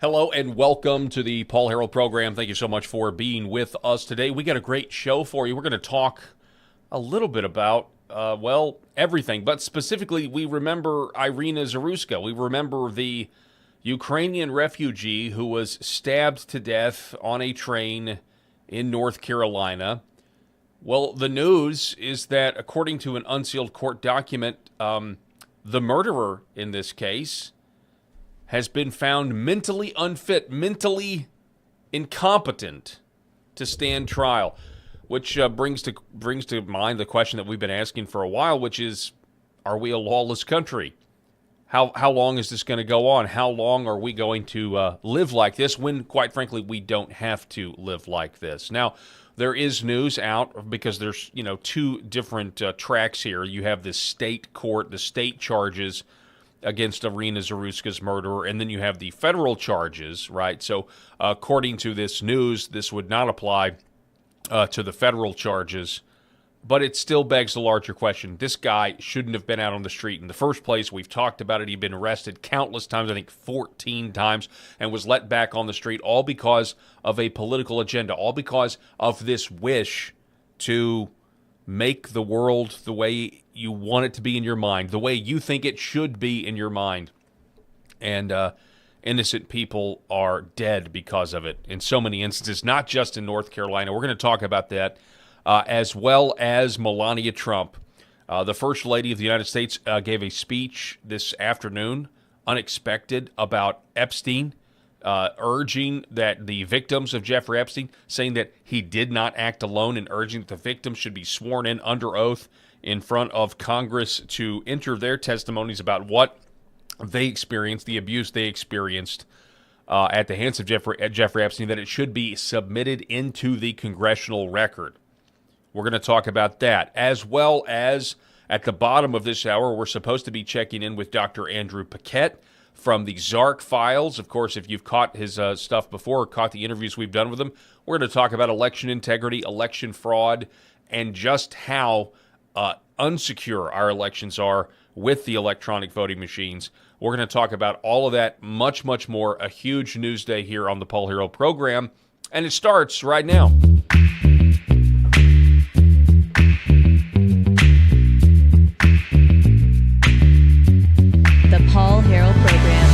Hello and welcome to the Paul Harrell program. Thank you so much for being with us today. We got a great show for you. We're going to talk a little bit about, everything. But specifically, we remember Iryna Zarutska. We remember the Ukrainian refugee who was stabbed to death on a train in North Carolina. Well, the news is that according to an unsealed court document, the murderer in this case has been found mentally unfit, mentally incompetent to stand trial, which brings to mind the question that we've been asking for a while, which is, are we a lawless country? How long is this going to go on? How long are we going to live like this when, quite frankly, we don't have to live like this? Now, there is news out because there's, two different tracks here. You have the state court, the state charges against Iryna Zarutska's murderer, and then you have the federal charges, right? So according to this news, this would not apply to the federal charges, but it still begs the larger question. This guy shouldn't have been out on the street in the first place. We've talked about it. He'd been arrested countless times, I think 14 times, and was let back on the street, all because of a political agenda, all because of this wish to make the world the way you want it to be in your mind, the way you think it should be in your mind. And innocent people are dead because of it in so many instances, not just in North Carolina. We're going to talk about that, as well as Melania Trump. The First Lady of the United States gave a speech this afternoon, unexpected, about Epstein, urging that the victims of Jeffrey Epstein, saying that he did not act alone, and urging that the victims should be sworn in under oath in front of Congress to enter their testimonies about what they experienced, the abuse they experienced at the hands of Jeffrey Epstein, that it should be submitted into the congressional record. We're going to talk about that, as well as at the bottom of this hour, we're supposed to be checking in with Dr. Andrew Paquette from the Zark files. Of course, if you've caught his stuff before, or caught the interviews we've done with him, we're going to talk about election integrity, election fraud, and just how unsecure our elections are with the electronic voting machines. We're going to talk about all of that, much, much more. A huge news day here on the Paul Harrell program, and it starts right now. The Paul Harrell program.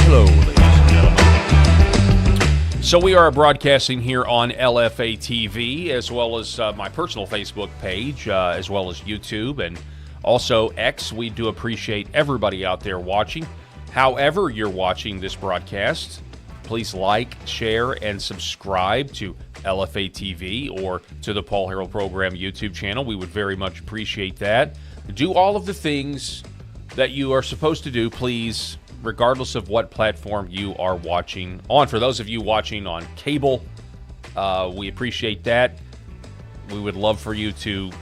Hello, ladies and gentlemen. So we are broadcasting here on LFA TV, as well as my personal Facebook page, as well as YouTube, and also X. We do appreciate everybody out there watching. However you're watching this broadcast, please like, share, and subscribe to LFA TV or to the Paul Harrell program YouTube channel. We would very much appreciate that. Do all of the things that you are supposed to do, please, regardless of what platform you are watching on. For those of you watching on cable, we appreciate that. We would love for you to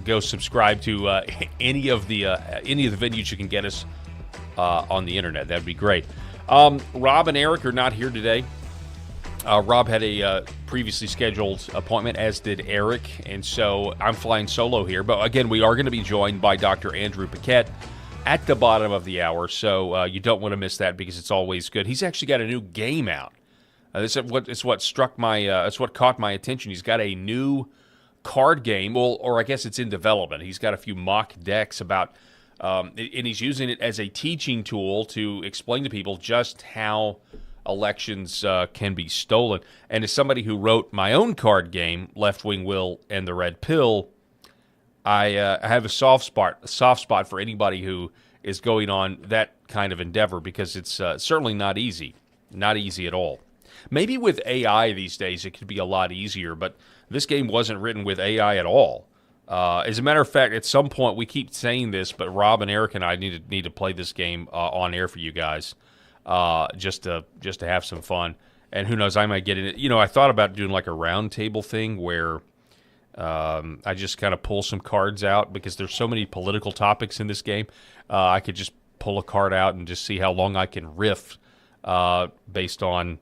go subscribe to any of the venues you can get us on the internet. That'd be great. Rob and Eric are not here today. Rob had a previously scheduled appointment, as did Eric, and so I'm flying solo here. But again, we are going to be joined by Dr. Andrew Paquette at the bottom of the hour, so you don't want to miss that because it's always good. He's actually got a new game out. It's what caught my attention. He's got a new card game, or I guess it's in development. He's got a few mock decks about, and he's using it as a teaching tool to explain to people just how elections can be stolen. And as somebody who wrote my own card game, Left Wing Will and the Red Pill, I have a soft spot for anybody who is going on that kind of endeavor, because it's certainly not easy at all. Maybe with AI these days it could be a lot easier, but this game wasn't written with AI at all. As a matter of fact, at some point, we keep saying this, but Rob and Eric and I need to play this game on air for you guys, just to have some fun. And who knows, I might get in it. I thought about doing like a round table thing where I just kind of pull some cards out, because there's so many political topics in this game. I could just pull a card out and just see how long I can riff based on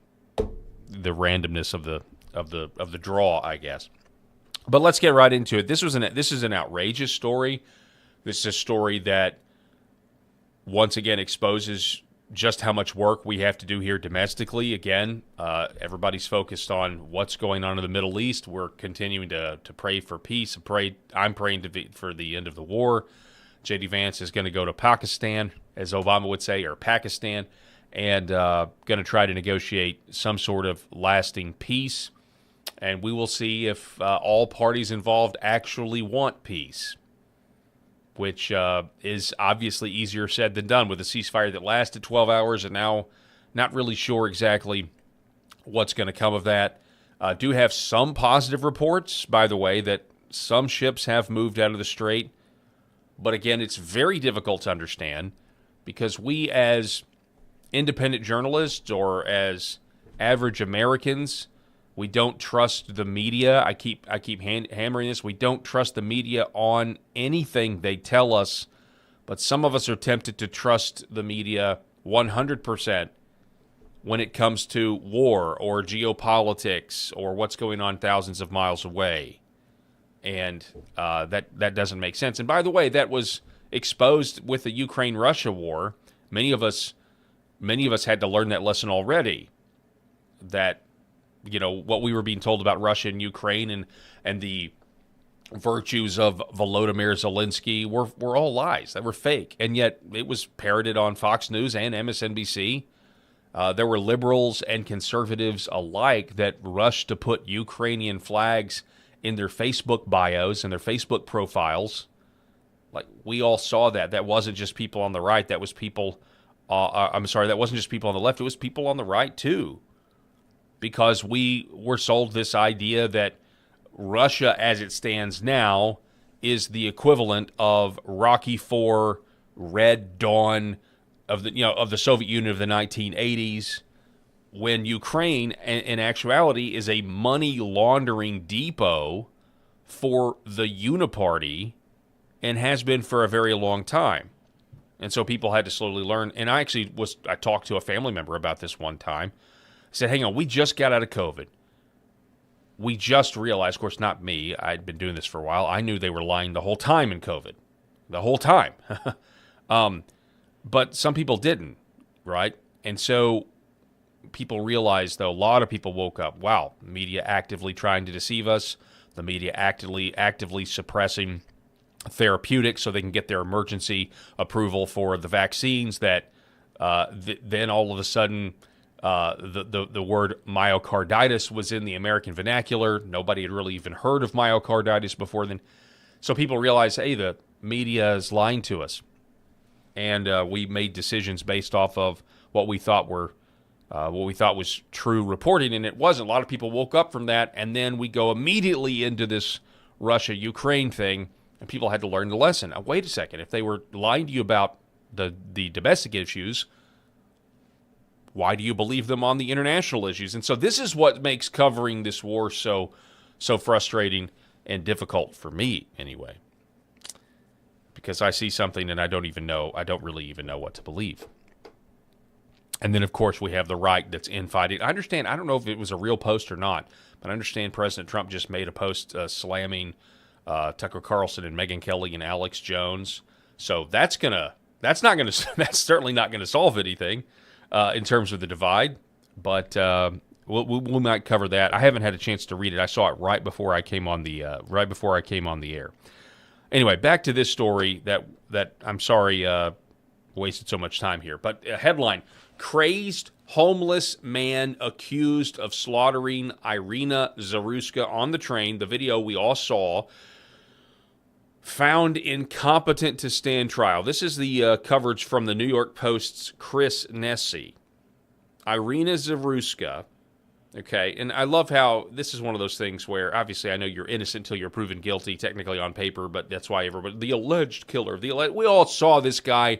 the randomness of the draw, I guess. But let's get right into it. This is an outrageous story. This is a story that once again exposes just how much work we have to do here domestically. Again, everybody's focused on what's going on in the Middle East. We're continuing to pray for peace. I'm praying for the end of the war. J.D. Vance is going to go to Pakistan, as Obama would say, or Pakistan, and going to try to negotiate some sort of lasting peace. And we will see if all parties involved actually want peace, which is obviously easier said than done with a ceasefire that lasted 12 hours and now not really sure exactly what's going to come of that. Do have some positive reports, by the way, that some ships have moved out of the strait. But again, it's very difficult to understand because we as independent journalists or as average Americans, we don't trust the media. I keep hammering this. We don't trust the media on anything they tell us, but some of us are tempted to trust the media 100% when it comes to war or geopolitics or what's going on thousands of miles away. And that doesn't make sense. And by the way, that was exposed with the Ukraine-Russia war. Many of us had to learn that lesson already, that what we were being told about Russia and Ukraine and the virtues of Volodymyr Zelensky were all lies. That were fake. And yet it was parroted on Fox News and MSNBC. There were liberals and conservatives alike that rushed to put Ukrainian flags in their Facebook bios and their Facebook profiles. Like, we all saw that. That wasn't just people on the right. That was people, that wasn't just people on the left. It was people on the right, too. Because we were sold this idea that Russia, as it stands now, is the equivalent of Rocky IV, Red Dawn of the Soviet Union of the 1980s, when Ukraine, in actuality, is a money laundering depot for the Uniparty and has been for a very long time. And so people had to slowly learn. And I talked to a family member about this one time. I said, hang on, we just got out of COVID. We just realized, of course, not me. I'd been doing this for a while. I knew they were lying the whole time in COVID. The whole time. But some people didn't, right? And so people realized, though, a lot of people woke up, wow, media actively trying to deceive us, the media actively suppressing therapeutics so they can get their emergency approval for the vaccines that then all of a sudden the word myocarditis was in the American vernacular. Nobody had really even heard of myocarditis before then. So people realized, hey, the media is lying to us. And we made decisions based off of what we thought was true reporting, and it wasn't. A lot of people woke up from that, and then we go immediately into this Russia-Ukraine thing, and people had to learn the lesson. Now, wait a second. If they were lying to you about the domestic issues, why do you believe them on the international issues? And so this is what makes covering this war so frustrating and difficult for me, anyway. Because I see something and I don't really even know what to believe. And then, of course, we have the right that's infighting. I don't know if it was a real post or not, but I understand President Trump just made a post slamming Tucker Carlson and Megyn Kelly and Alex Jones. So that's certainly not gonna solve anything in terms of the divide. But we might cover that. I haven't had a chance to read it. I saw it right before I came on the air. Anyway, back to this story that I'm sorry wasted so much time here. But headline: crazed homeless man accused of slaughtering Iryna Zarutska on the train. The video we all saw. Found incompetent to stand trial. This is the coverage from the New York Post's Chris Nesi. Iryna Zarutska. Okay, and I love how this is one of those things where obviously I know you're innocent until you're proven guilty, technically on paper, but that's why the alleged killer, we all saw this guy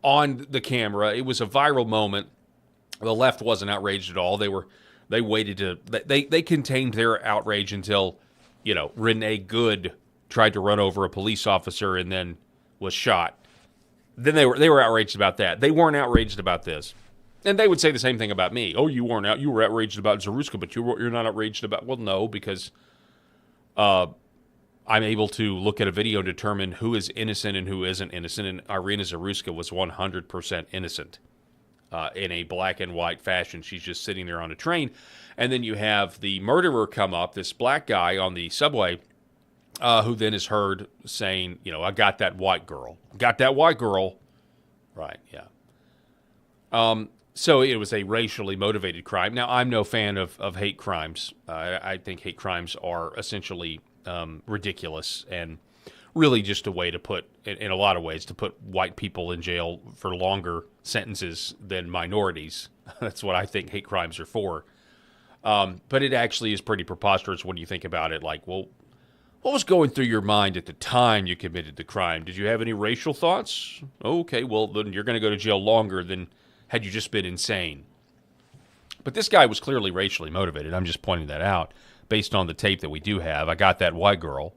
on the camera. It was a viral moment. The left wasn't outraged at all. They contained their outrage until, Renee Good tried to run over a police officer and then was shot. Then they were outraged about that. They weren't outraged about this. And they would say the same thing about me. Oh, you were outraged about Zarutska, but you're not outraged about... Well, no, because I'm able to look at a video and determine who is innocent and who isn't innocent, and Iryna Zarutska was 100% innocent. in a black and white fashion. She's just sitting there on a train. And then you have the murderer come up, this black guy on the subway, who then is heard saying, I got that white girl. Got that white girl. Right, yeah. So it was a racially motivated crime. Now, I'm no fan of hate crimes. I think hate crimes are essentially ridiculous and really just a way to put, in a lot of ways, to put white people in jail for longer sentences than minorities. That's what I think hate crimes are for. But it actually is pretty preposterous when you think about it. Like, well, what was going through your mind at the time you committed the crime? Did you have any racial thoughts? Okay, well, then you're going to go to jail longer than had you just been insane. But this guy was clearly racially motivated. I'm just pointing that out based on the tape that we do have. I got that white girl.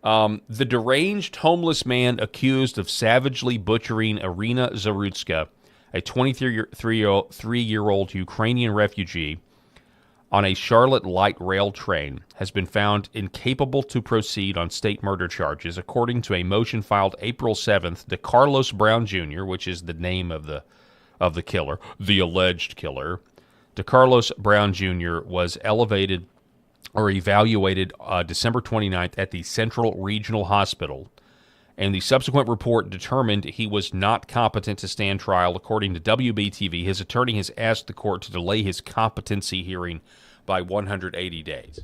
The deranged homeless man accused of savagely butchering Iryna Zarutska, a 23-year-old Ukrainian refugee, on a Charlotte light rail train, has been found incapable to proceed on state murder charges, according to a motion filed April 7th. Decarlos Brown Jr., which is the name of the killer, the alleged killer, Decarlos Brown Jr. was evaluated December 29th at the Central Regional Hospital, and the subsequent report determined he was not competent to stand trial. According to WBTV, his attorney has asked the court to delay his competency hearing by 180 days.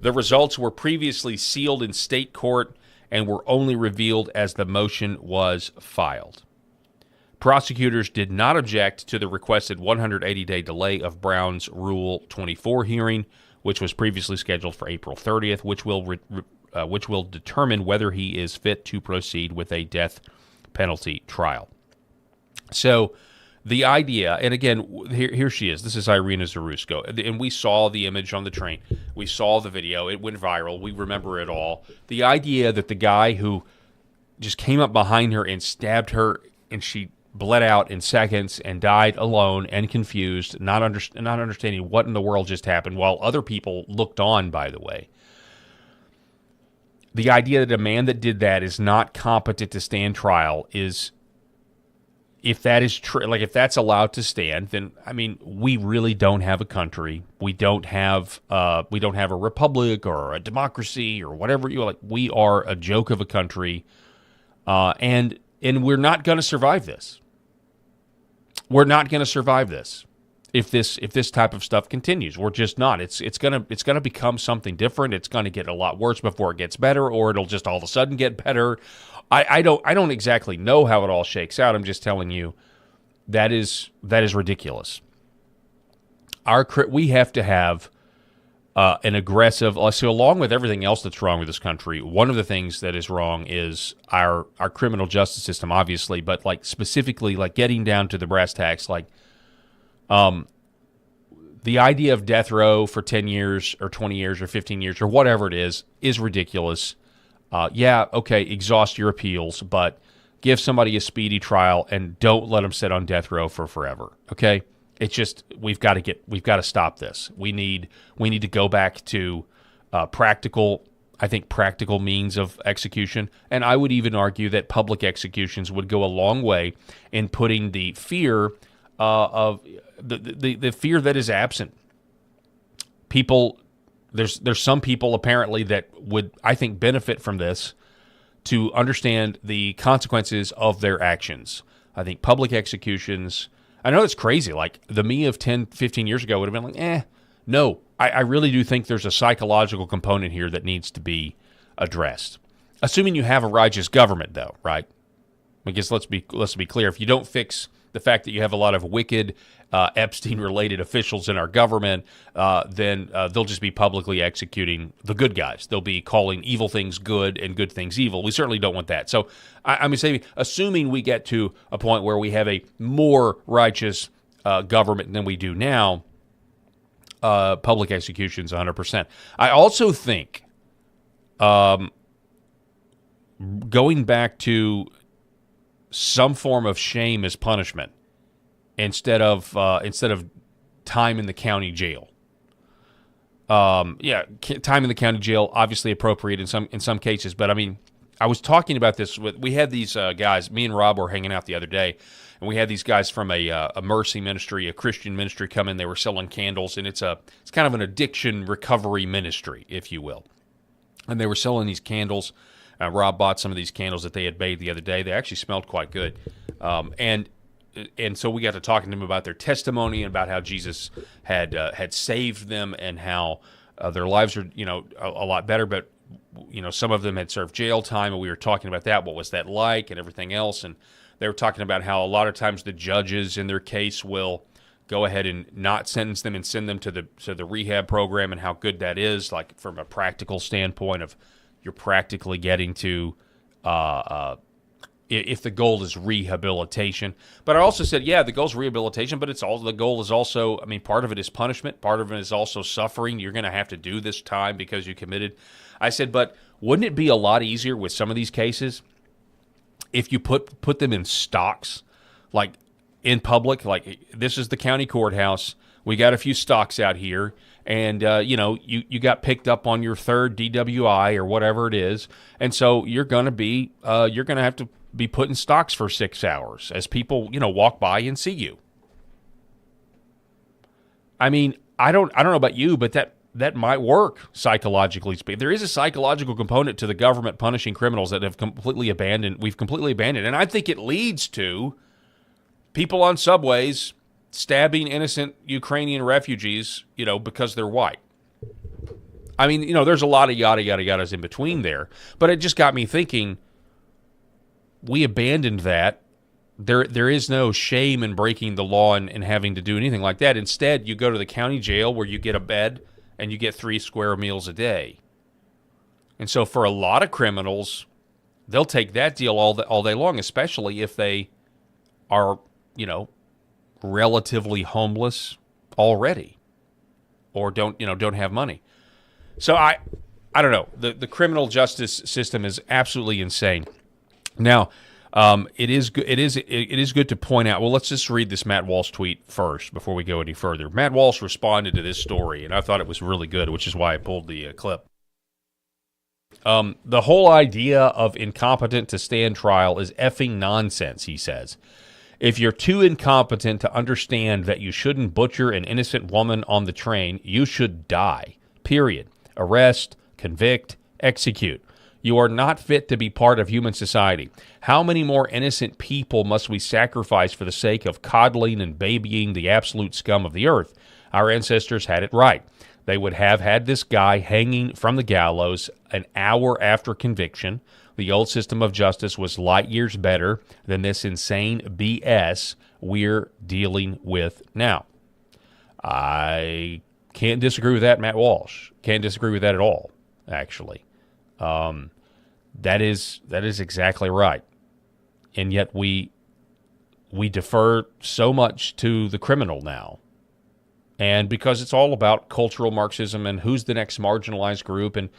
The results were previously sealed in state court and were only revealed as the motion was filed. Prosecutors did not object to the requested 180-day delay of Brown's Rule 24 hearing, which was previously scheduled for April 30th, which will determine whether he is fit to proceed with a death penalty trial. So the idea, and again, here she is. This is Iryna Zarutska, and we saw the image on the train. We saw the video. It went viral. We remember it all. The idea that the guy who just came up behind her and stabbed her, and she bled out in seconds and died alone and confused, not understanding what in the world just happened, while other people looked on, by the way. The idea that a man that did that is not competent to stand trial is, if that is true, like if that's allowed to stand, then I mean, we really don't have a country. We don't have a republic or a democracy or whatever you like. We are a joke of a country, and we're not going to survive this. We're not going to survive this if this type of stuff continues. We're just not. It's gonna become something different. It's going to get a lot worse before it gets better, or it'll just all of a sudden get better. I don't exactly know how it all shakes out. I'm just telling you that is ridiculous. We have to have an aggressive. So along with everything else that's wrong with this country, one of the things that is wrong is our criminal justice system, obviously, but like specifically, like getting down to the brass tacks, like the idea of death row for 10 years or 20 years or 15 years or whatever it is ridiculous. Yeah, okay, exhaust your appeals, but give somebody a speedy trial and don't let them sit on death row for forever. Okay, it's just we've got to stop this. We need to go back to practical means of execution, and I would even argue that public executions would go a long way in putting the fear of the fear that is absent. People. There's some people apparently that would, I think, benefit from this to understand the consequences of their actions. I think public executions, I know it's crazy, like the me of 10, 15 years ago would have been like, no. I really do think there's a psychological component here that needs to be addressed. Assuming you have a righteous government, though, right? I guess let's be clear. If you don't fix the fact that you have a lot of wicked Epstein-related officials in our government, then they'll just be publicly executing the good guys. They'll be calling evil things good and good things evil. We certainly don't want that. So I'm saying, assuming we get to a point where we have a more righteous government than we do now, public executions 100%. I also think going back to some form of shame as punishment instead of time in the county jail. Time in the county jail, obviously appropriate in some cases, but I mean, I was talking about this we had these guys, me and Rob were hanging out the other day, And we had these guys from a mercy ministry, a Christian ministry, come in. They were selling candles, and it's kind of an addiction recovery ministry, if you will. And they were selling these candles. Rob bought some of these candles that they had made the other day. They actually smelled quite good. And so we got to talking to them about their testimony and about how Jesus had saved them and how their lives are, a lot better. But, some of them had served jail time, and we were talking about that. What was that like and everything else? And they were talking about how a lot of times the judges in their case will go ahead and not sentence them and send them to the rehab program, and how good that is, like from a practical standpoint of you're practically getting to if the goal is rehabilitation. But I also said, the goal is rehabilitation, but the goal is also, part of it is punishment. Part of it is also suffering. You're going to have to do this time because you committed. I said, but wouldn't it be a lot easier with some of these cases if you put them in stocks, like in public, like this is the county courthouse. We got a few stocks out here, and you got picked up on your third DWI or whatever it is, and so you're going to have to be put in stocks for 6 hours as people walk by and see you. I don't know about you, but that might work psychologically speaking. There is a psychological component to the government punishing criminals that we've completely abandoned, and I think it leads to people on subways stabbing innocent Ukrainian refugees, because they're white. There's a lot of yada, yada, yadas in between there. But it just got me thinking, we abandoned that. There is no shame in breaking the law and having to do anything like that. Instead, you go to the county jail where you get a bed and you get 3 square meals a day. And so for a lot of criminals, they'll take that deal all day long, especially if they are, relatively homeless already, or don't have money. So I don't know. The criminal justice system is absolutely insane. Now, it is good to point out. Well, let's just read this Matt Walsh tweet first before we go any further. Matt Walsh responded to this story, and I thought it was really good, which is why I pulled the clip. The whole idea of incompetent to stand trial is effing nonsense, he says. If you're too incompetent to understand that you shouldn't butcher an innocent woman on the train, you should die. Period. Arrest, convict, execute. You are not fit to be part of human society. How many more innocent people must we sacrifice for the sake of coddling and babying the absolute scum of the earth? Our ancestors had it right. They would have had this guy hanging from the gallows an hour after conviction. The old system of justice was light years better than this insane BS we're dealing with now. I can't disagree with that, Matt Walsh. Can't disagree with that at all, actually. That is exactly right. And yet we defer so much to the criminal now. And because it's all about cultural Marxism and who's the next marginalized group, and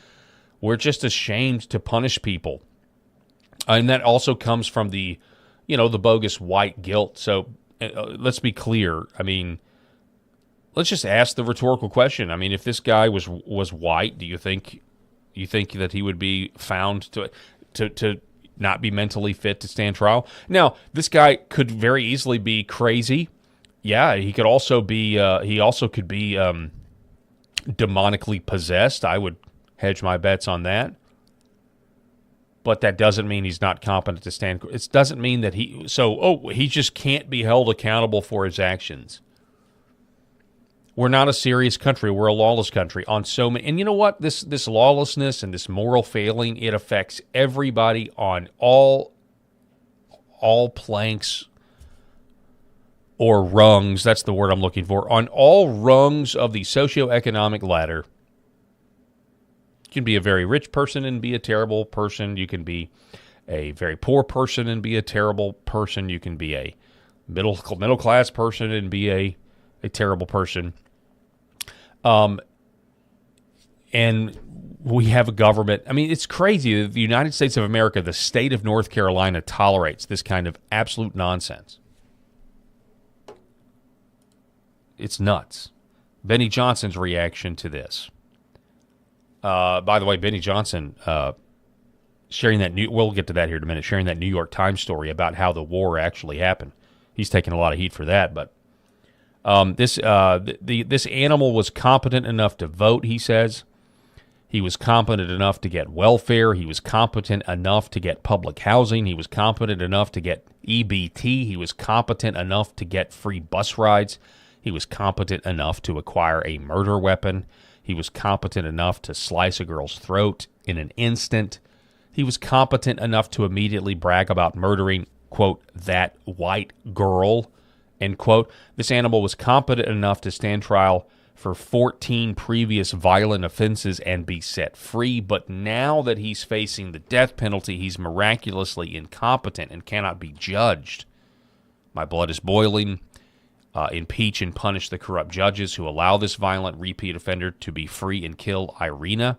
we're just ashamed to punish people. And that also comes from the bogus white guilt. So let's be clear. Let's just ask the rhetorical question. If this guy was white, do you think that he would be found to not be mentally fit to stand trial? Now, this guy could very easily be crazy. Yeah, he could also be. He also could be demonically possessed. I would hedge my bets on that. But that doesn't mean he's not competent to stand. It doesn't mean that he just can't be held accountable for his actions. We're not a serious country. We're a lawless country on so many. And you know what? This lawlessness and this moral failing, it affects everybody on all planks or rungs. That's the word I'm looking for. On all rungs of the socioeconomic ladder. You can be a very rich person and be a terrible person. You can be a very poor person and be a terrible person. You can be a middle class person and be a terrible person. And we have a government. It's crazy. The United States of America, the state of North Carolina, tolerates this kind of absolute nonsense. It's nuts. Benny Johnson's reaction to this. By the way, Benny Johnson sharing that we'll get to that here in a minute, sharing that New York Times story about how the war actually happened. he's taking a lot of heat for that. But this animal was competent enough to vote, he says. He was competent enough to get welfare. He was competent enough to get public housing. He was competent enough to get EBT. He was competent enough to get free bus rides. He was competent enough to acquire a murder weapon. He was competent enough to slice a girl's throat in an instant. He was competent enough to immediately brag about murdering, quote, that white girl, end quote. This animal was competent enough to stand trial for 14 previous violent offenses and be set free. But now that he's facing the death penalty, he's miraculously incompetent and cannot be judged. My blood is boiling. Impeach and punish the corrupt judges who allow this violent repeat offender to be free and kill Iryna.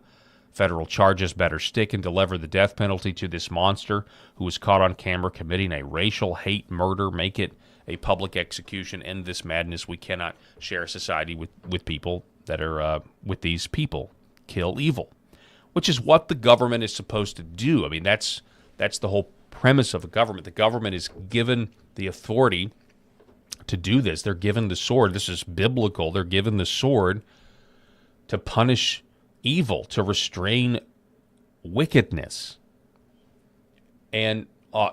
Federal charges better stick and deliver the death penalty to this monster who was caught on camera committing a racial hate murder. Make it a public execution. End this madness. We cannot share a society with people that are with these people. Kill evil, which is what the government is supposed to do. I mean, that's the whole premise of the government. The government is given the authority to do this. They're given the sword. This is biblical. They're given the sword to punish evil, to restrain wickedness. And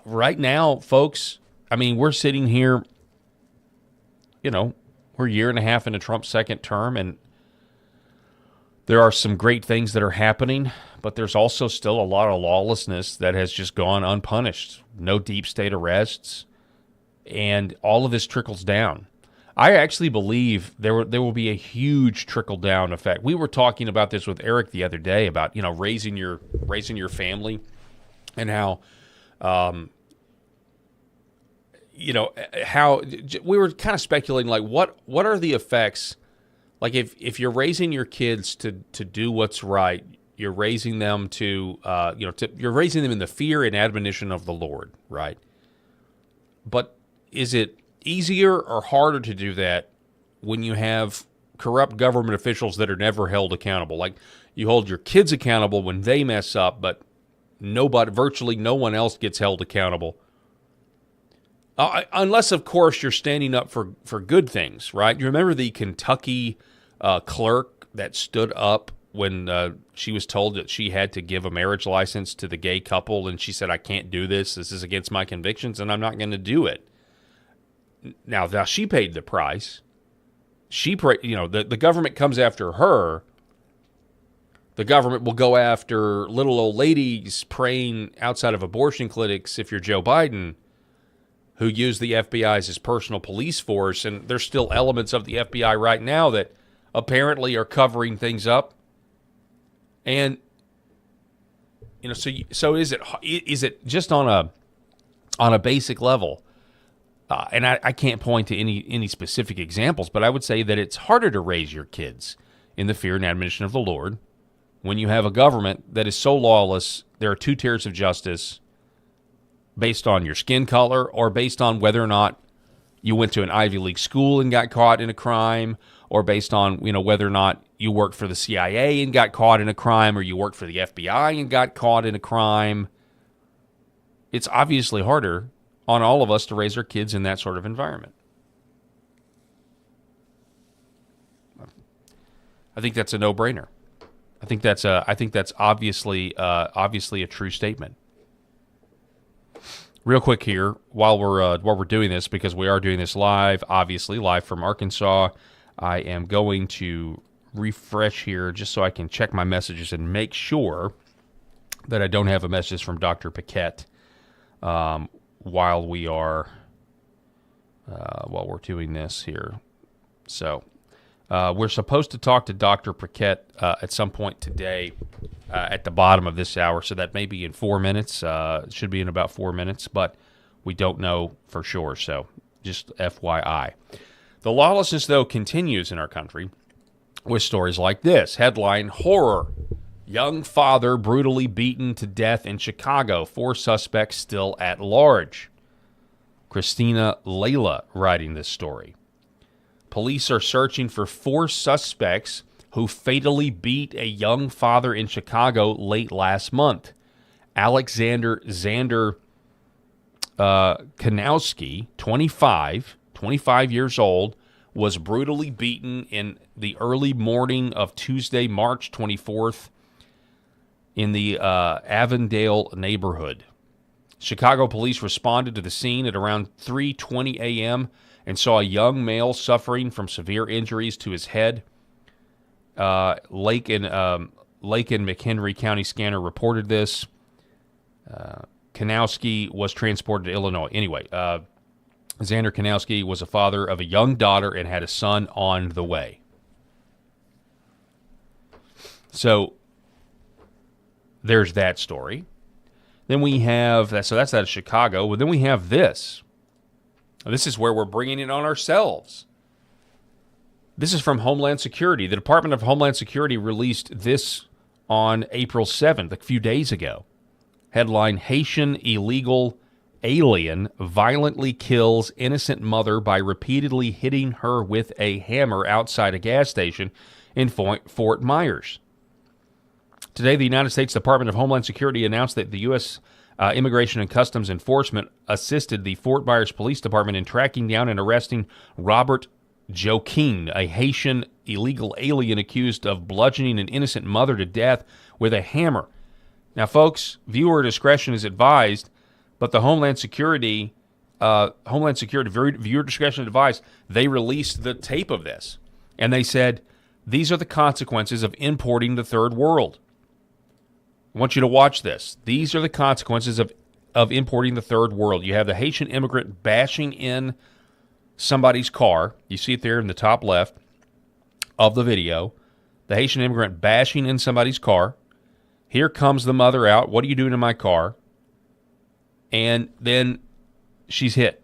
right now, folks, I mean, we're sitting here, we're a year and a half into Trump's second term, and there are some great things that are happening, but there's also still a lot of lawlessness that has just gone unpunished. No deep state arrests, and all of this trickles down. I actually believe there will be a huge trickle-down effect. We were talking about this with Eric the other day about, raising your family and how, how we were kind of speculating, like, what are the effects? Like, if you're raising your kids to do what's right, you're raising them you're raising them in the fear and admonition of the Lord, right? But is it easier or harder to do that when you have corrupt government officials that are never held accountable? Like, you hold your kids accountable when they mess up, but virtually no one else gets held accountable. Unless, of course, you're standing up for good things, right? You remember the Kentucky clerk that stood up when she was told that she had to give a marriage license to the gay couple, and she said, I can't do this. This is against my convictions, and I'm not going to do it. Now she paid the price. The government comes after her. The government will go after little old ladies praying outside of abortion clinics if you're Joe Biden, who use the FBI as his personal police force. And there's still elements of the FBI right now that apparently are covering things up. And, so is it just on a basic level? And I can't point to any specific examples, but I would say that it's harder to raise your kids in the fear and admonition of the Lord when you have a government that is so lawless. There are two tiers of justice based on your skin color or based on whether or not you went to an Ivy League school and got caught in a crime, or based on whether or not you worked for the CIA and got caught in a crime, or you worked for the FBI and got caught in a crime. It's obviously harder on all of us to raise our kids in that sort of environment. I think that's a no-brainer. I think that's obviously a true statement. Real quick here, while we're doing this, because we are doing this live, obviously live from Arkansas, I am going to refresh here just so I can check my messages and make sure that I don't have a message from Dr. Paquette while we're doing this here. So we're supposed to talk to Dr. Paquette at some point today at the bottom of this hour, so that may be in 4 minutes. It should be in about 4 minutes, but we don't know for sure, so just FYI. The lawlessness, though, continues in our country with stories like this. Headline, horror. Young father brutally beaten to death in Chicago. 4 suspects still at large. Christina Layla writing this story. Police are searching for 4 suspects who fatally beat a young father in Chicago late last month. Alexander Xander Kanowski, 25 years old, was brutally beaten in the early morning of Tuesday, March 24th, in the Avondale neighborhood. Chicago police responded to the scene at around 3:20 a.m. and saw a young male suffering from severe injuries to his head. Lake and McHenry County Scanner reported this. Kanowski was transported to Illinois. Anyway, Xander Kanowski was a father of a young daughter and had a son on the way. So there's that story. Then we have that. So that's out of Chicago. But then we have this. This is where we're bringing it on ourselves. This is from Homeland Security. The Department of Homeland Security released this on April 7th, a few days ago. Headline, Haitian illegal alien violently kills innocent mother by repeatedly hitting her with a hammer outside a gas station in Fort Myers. Today, the United States Department of Homeland Security announced that the U.S. Immigration and Customs Enforcement assisted the Fort Myers Police Department in tracking down and arresting Robert Joaquin, a Haitian illegal alien accused of bludgeoning an innocent mother to death with a hammer. Now, folks, viewer discretion is advised, but the Homeland Security, viewer discretion advised, they released the tape of this. And they said, these are the consequences of importing the third world. I want you to watch this. These are the consequences of importing the third world. You have the Haitian immigrant bashing in somebody's car. You see it there in the top left of the video. The Haitian immigrant bashing in somebody's car. Here comes the mother out. What are you doing in my car? And then she's hit.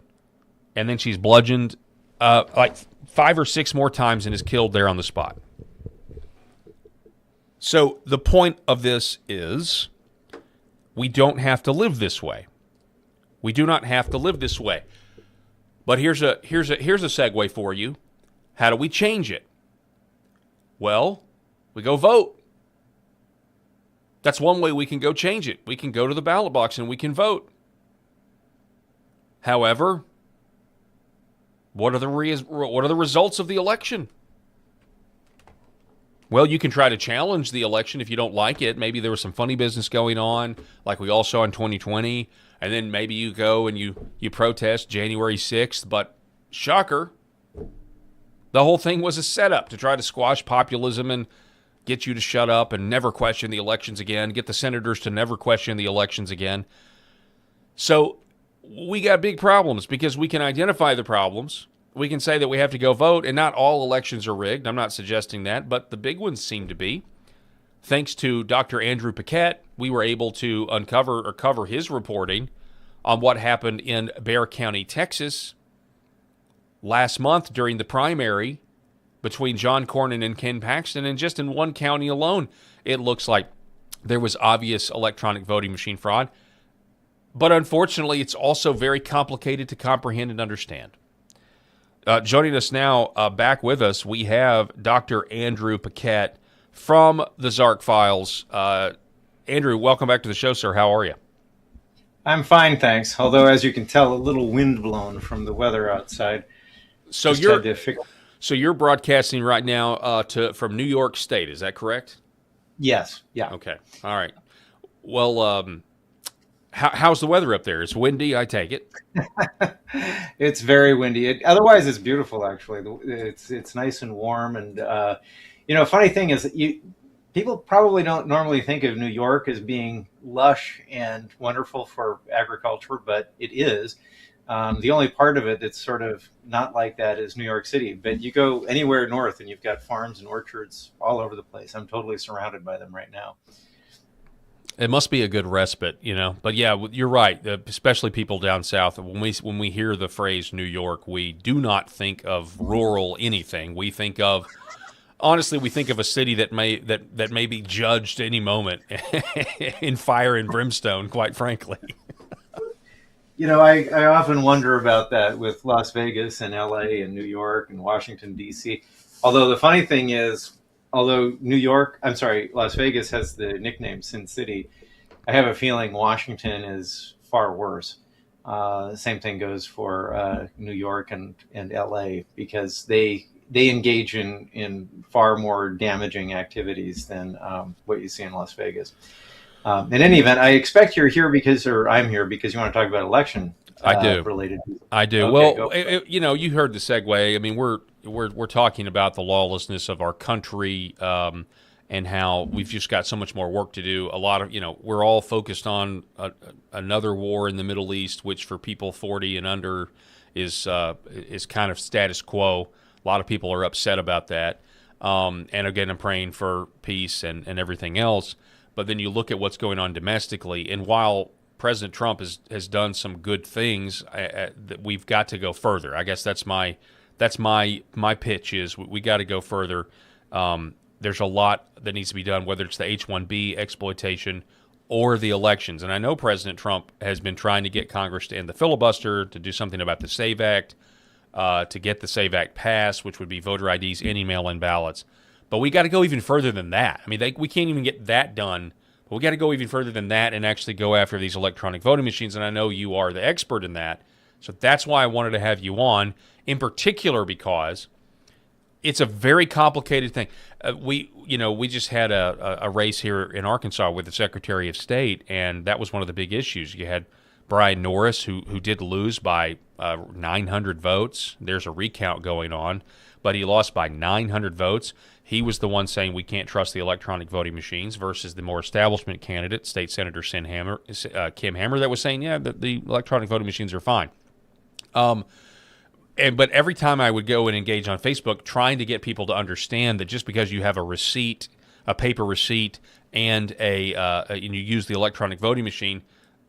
And then she's bludgeoned like 5 or 6 more times and is killed there on the spot. So the point of this is we don't have to live this way. We do not have to live this way. But here's a segue for you. How do we change it? Well, we go vote. That's one way we can go change it. We can go to the ballot box and we can vote. However, what are the results of the election? Well, you can try to challenge the election if you don't like it. Maybe there was some funny business going on, like we all saw in 2020, and then maybe you go and you protest January 6th, but shocker, the whole thing was a setup to try to squash populism and get you to shut up and never question the elections again, get the senators to never question the elections again. So we got big problems because we can identify the problems. We can say that we have to go vote, and not all elections are rigged. I'm not suggesting that, but the big ones seem to be. Thanks to Dr. Andrew Paquette, we were able to cover his reporting on what happened in Bexar County, Texas, last month during the primary between John Cornyn and Ken Paxton, and just in one county alone, it looks like there was obvious electronic voting machine fraud. But unfortunately, it's also very complicated to comprehend and understand. Joining us now, back with us, we have Dr. Andrew Paquette from the Zark Files. Andrew, welcome back to the show, sir. How are you? I'm fine, thanks. Although, as you can tell, a little wind blown from the weather outside. So you're broadcasting right now from New York State, is that correct? Yes. Yeah. Okay. All right. Well, how's the weather up there? It's windy, I take it. It's very windy. Otherwise, it's beautiful. Actually, it's nice and warm. And funny thing is, people probably don't normally think of New York as being lush and wonderful for agriculture, but it is. The only part of it that's sort of not like that is New York City. But you go anywhere north, and you've got farms and orchards all over the place. I'm totally surrounded by them right now. It must be a good respite, But yeah, you're right. Especially people down south. When we hear the phrase New York, we do not think of rural anything. We think of, honestly, a city that may be judged any moment in fire and brimstone. Quite frankly. I often wonder about that with Las Vegas and LA and New York and Washington D.C. Although the funny thing is, although Las Vegas has the nickname Sin City, I have a feeling Washington is far worse. Same thing goes for New York and LA, because they engage in far more damaging activities than what you see in Las Vegas. In any event, I expect you're here I'm here because you want to talk about election I do. related. I do. Okay, Well, go for it. you heard the segue. I mean, we're talking about the lawlessness of our country, and how we've just got so much more work to do. A lot of we're all focused on another war in the Middle East, which for people 40 and under is kind of status quo. A lot of people are upset about that. And again, I'm praying for peace and everything else. But then you look at what's going on domestically, and while President Trump has done some good things, that we've got to go further. I guess that's my pitch is we got to go further. There's a lot that needs to be done, whether it's the H-1B exploitation or the elections. And I know President Trump has been trying to get Congress to end the filibuster, to do something about the SAVE Act, to get the SAVE Act passed, which would be voter IDs, any mail-in ballots. But we got to go even further than that. I mean, we can't even get that done. But we got to go even further than that and actually go after these electronic voting machines. And I know you are the expert in that. So that's why I wanted to have you on, in particular because it's a very complicated thing. We just had a race here in Arkansas with the Secretary of State, and that was one of the big issues. You had Brian Norris, who did lose by 900 votes. There's a recount going on, but he lost by 900 votes. He was the one saying we can't trust the electronic voting machines versus the more establishment candidate, State Senator Kim Hammer, that was saying, yeah, the electronic voting machines are fine. But every time I would go and engage on Facebook trying to get people to understand that just because you have a receipt, a paper receipt, and and you use the electronic voting machine,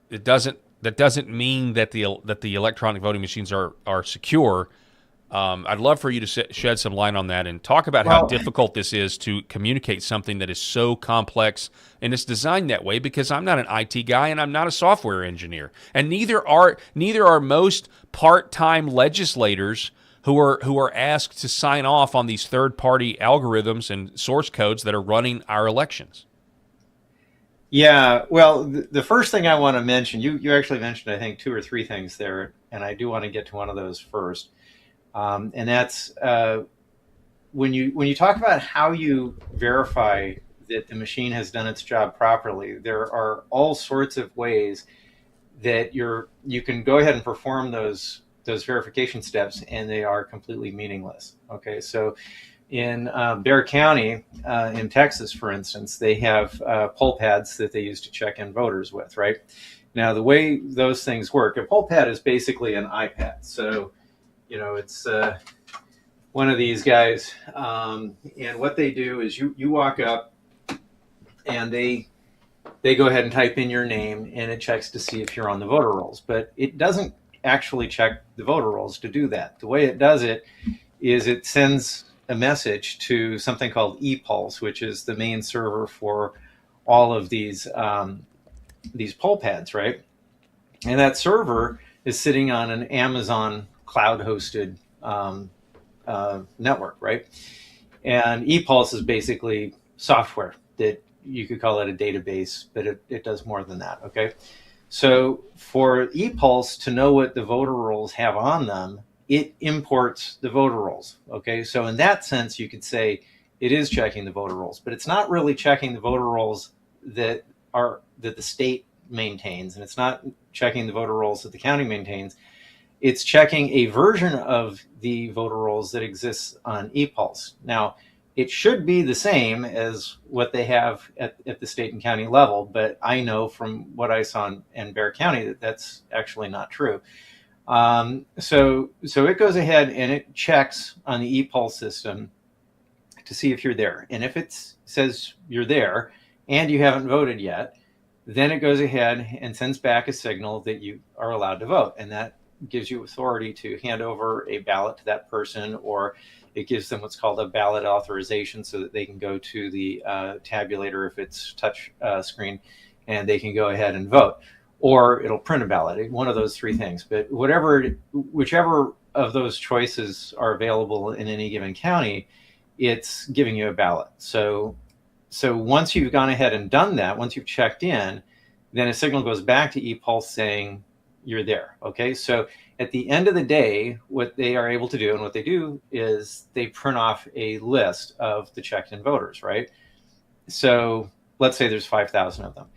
that doesn't mean that the electronic voting machines are secure. I'd love for you to shed some light on that and talk about how difficult this is to communicate something that is so complex, and it's designed that way because I'm not an IT guy and I'm not a software engineer, and neither are most part-time legislators who are asked to sign off on these third-party algorithms and source codes that are running our elections. Yeah, well, the first thing I want to mention, you actually mentioned, I think, 2 or 3 things there, and I do want to get to one of those first. And that's when you talk about how you verify that the machine has done its job properly, there are all sorts of ways that you can go ahead and perform those verification steps, and they are completely meaningless. Okay, so in Bexar County in Texas, for instance, they have poll pads that they use to check in voters with, right? Now, the way those things work, a poll pad is basically an iPad. So it's one of these guys, and what they do is you walk up, and they go ahead and type in your name, and it checks to see if you're on the voter rolls. But it doesn't actually check the voter rolls to do that. The way it does it is it sends a message to something called ePulse, which is the main server for all of these poll pads, right? And that server is sitting on an Amazon cloud-hosted network, right? And ePulse is basically software that you could call it a database, but it does more than that, okay? So for ePulse to know what the voter rolls have on them, it imports the voter rolls, okay? So in that sense, you could say it is checking the voter rolls, but it's not really checking the voter rolls that the state maintains, and it's not checking the voter rolls that the county maintains. It's checking a version of the voter rolls that exists on ePulse. Now, it should be the same as what they have at the state and county level, but I know from what I saw in Bexar County that that's actually not true. So it goes ahead and it checks on the ePulse system to see if you're there. And if it says you're there and you haven't voted yet, then it goes ahead and sends back a signal that you are allowed to vote. And that gives you authority to hand over a ballot to that person, or it gives them what's called a ballot authorization so that they can go to the tabulator if it's touch screen, and they can go ahead and vote. Or it'll print a ballot, one of those 3 things. But whichever of those choices are available in any given county, it's giving you a ballot. So once you've gone ahead and done that, once you've checked in, then a signal goes back to ePulse saying you're there. Okay, so at the end of the day, what they are able to do, and what they do, is they print off a list of the checked-in voters, right? So let's say there's 5,000 of them.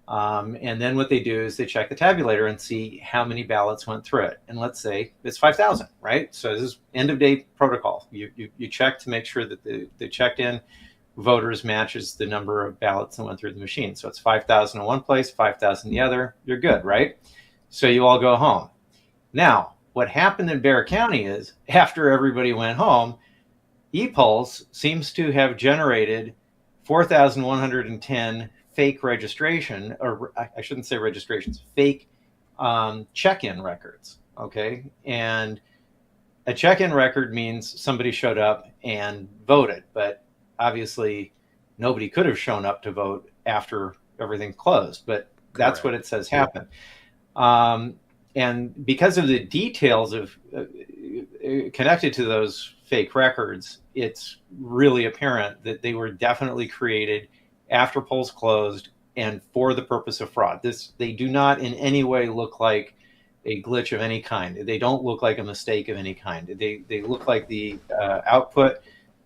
And then what they do is they check the tabulator and see how many ballots went through it. And let's say it's 5,000, right? So this is end of day protocol. You check to make sure that the checked in voters matches the number of ballots that went through the machine. So it's 5,000 in one place, 5,000 in the other. You're good, right? So you all go home. Now, what happened in Bexar County is after everybody went home, ePulse seems to have generated 4,110 fake registration, or I shouldn't say registrations, fake check-in records. Okay, and a check-in record means somebody showed up and voted, but obviously nobody could have shown up to vote after everything closed. But that's Correct. what it says happened. And because of the details of connected to those fake records, it's really apparent that they were definitely created after polls closed and for the purpose of fraud. They do not in any way look like a glitch of any kind. They don't look like a mistake of any kind. They look like the output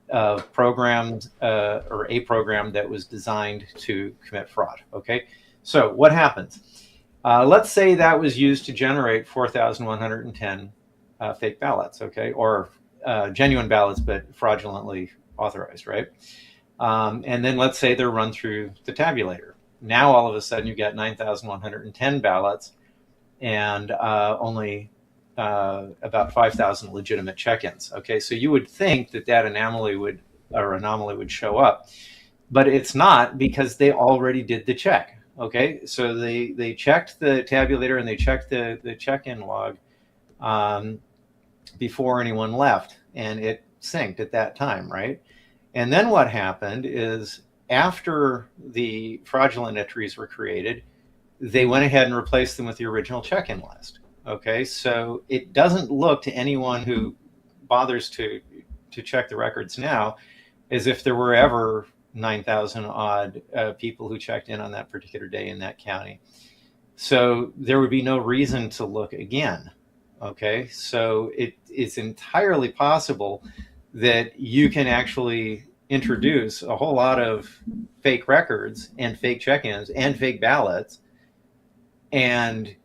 of programs or a program that was designed to commit fraud. Okay, so what happens? Let's say that was used to generate 4,110 fake ballots, okay, or genuine ballots but fraudulently authorized, right? And then let's say they're run through the tabulator. Now all of a sudden you get 9,110 ballots and only about 5,000 legitimate check-ins. Okay, so you would think that anomaly would show up, but it's not, because they already did the check. Okay, so they checked the tabulator and they checked the check-in log before anyone left, and it synced at that time, right? And then what happened is after the fraudulent entries were created, they went ahead and replaced them with the original check-in list. Okay, so it doesn't look to anyone who bothers to check the records now as if there were ever 9,000 odd people who checked in on that particular day in that county. So there would be no reason to look again. Okay, so it's entirely possible that you can actually introduce a whole lot of fake records and fake check-ins and fake ballots and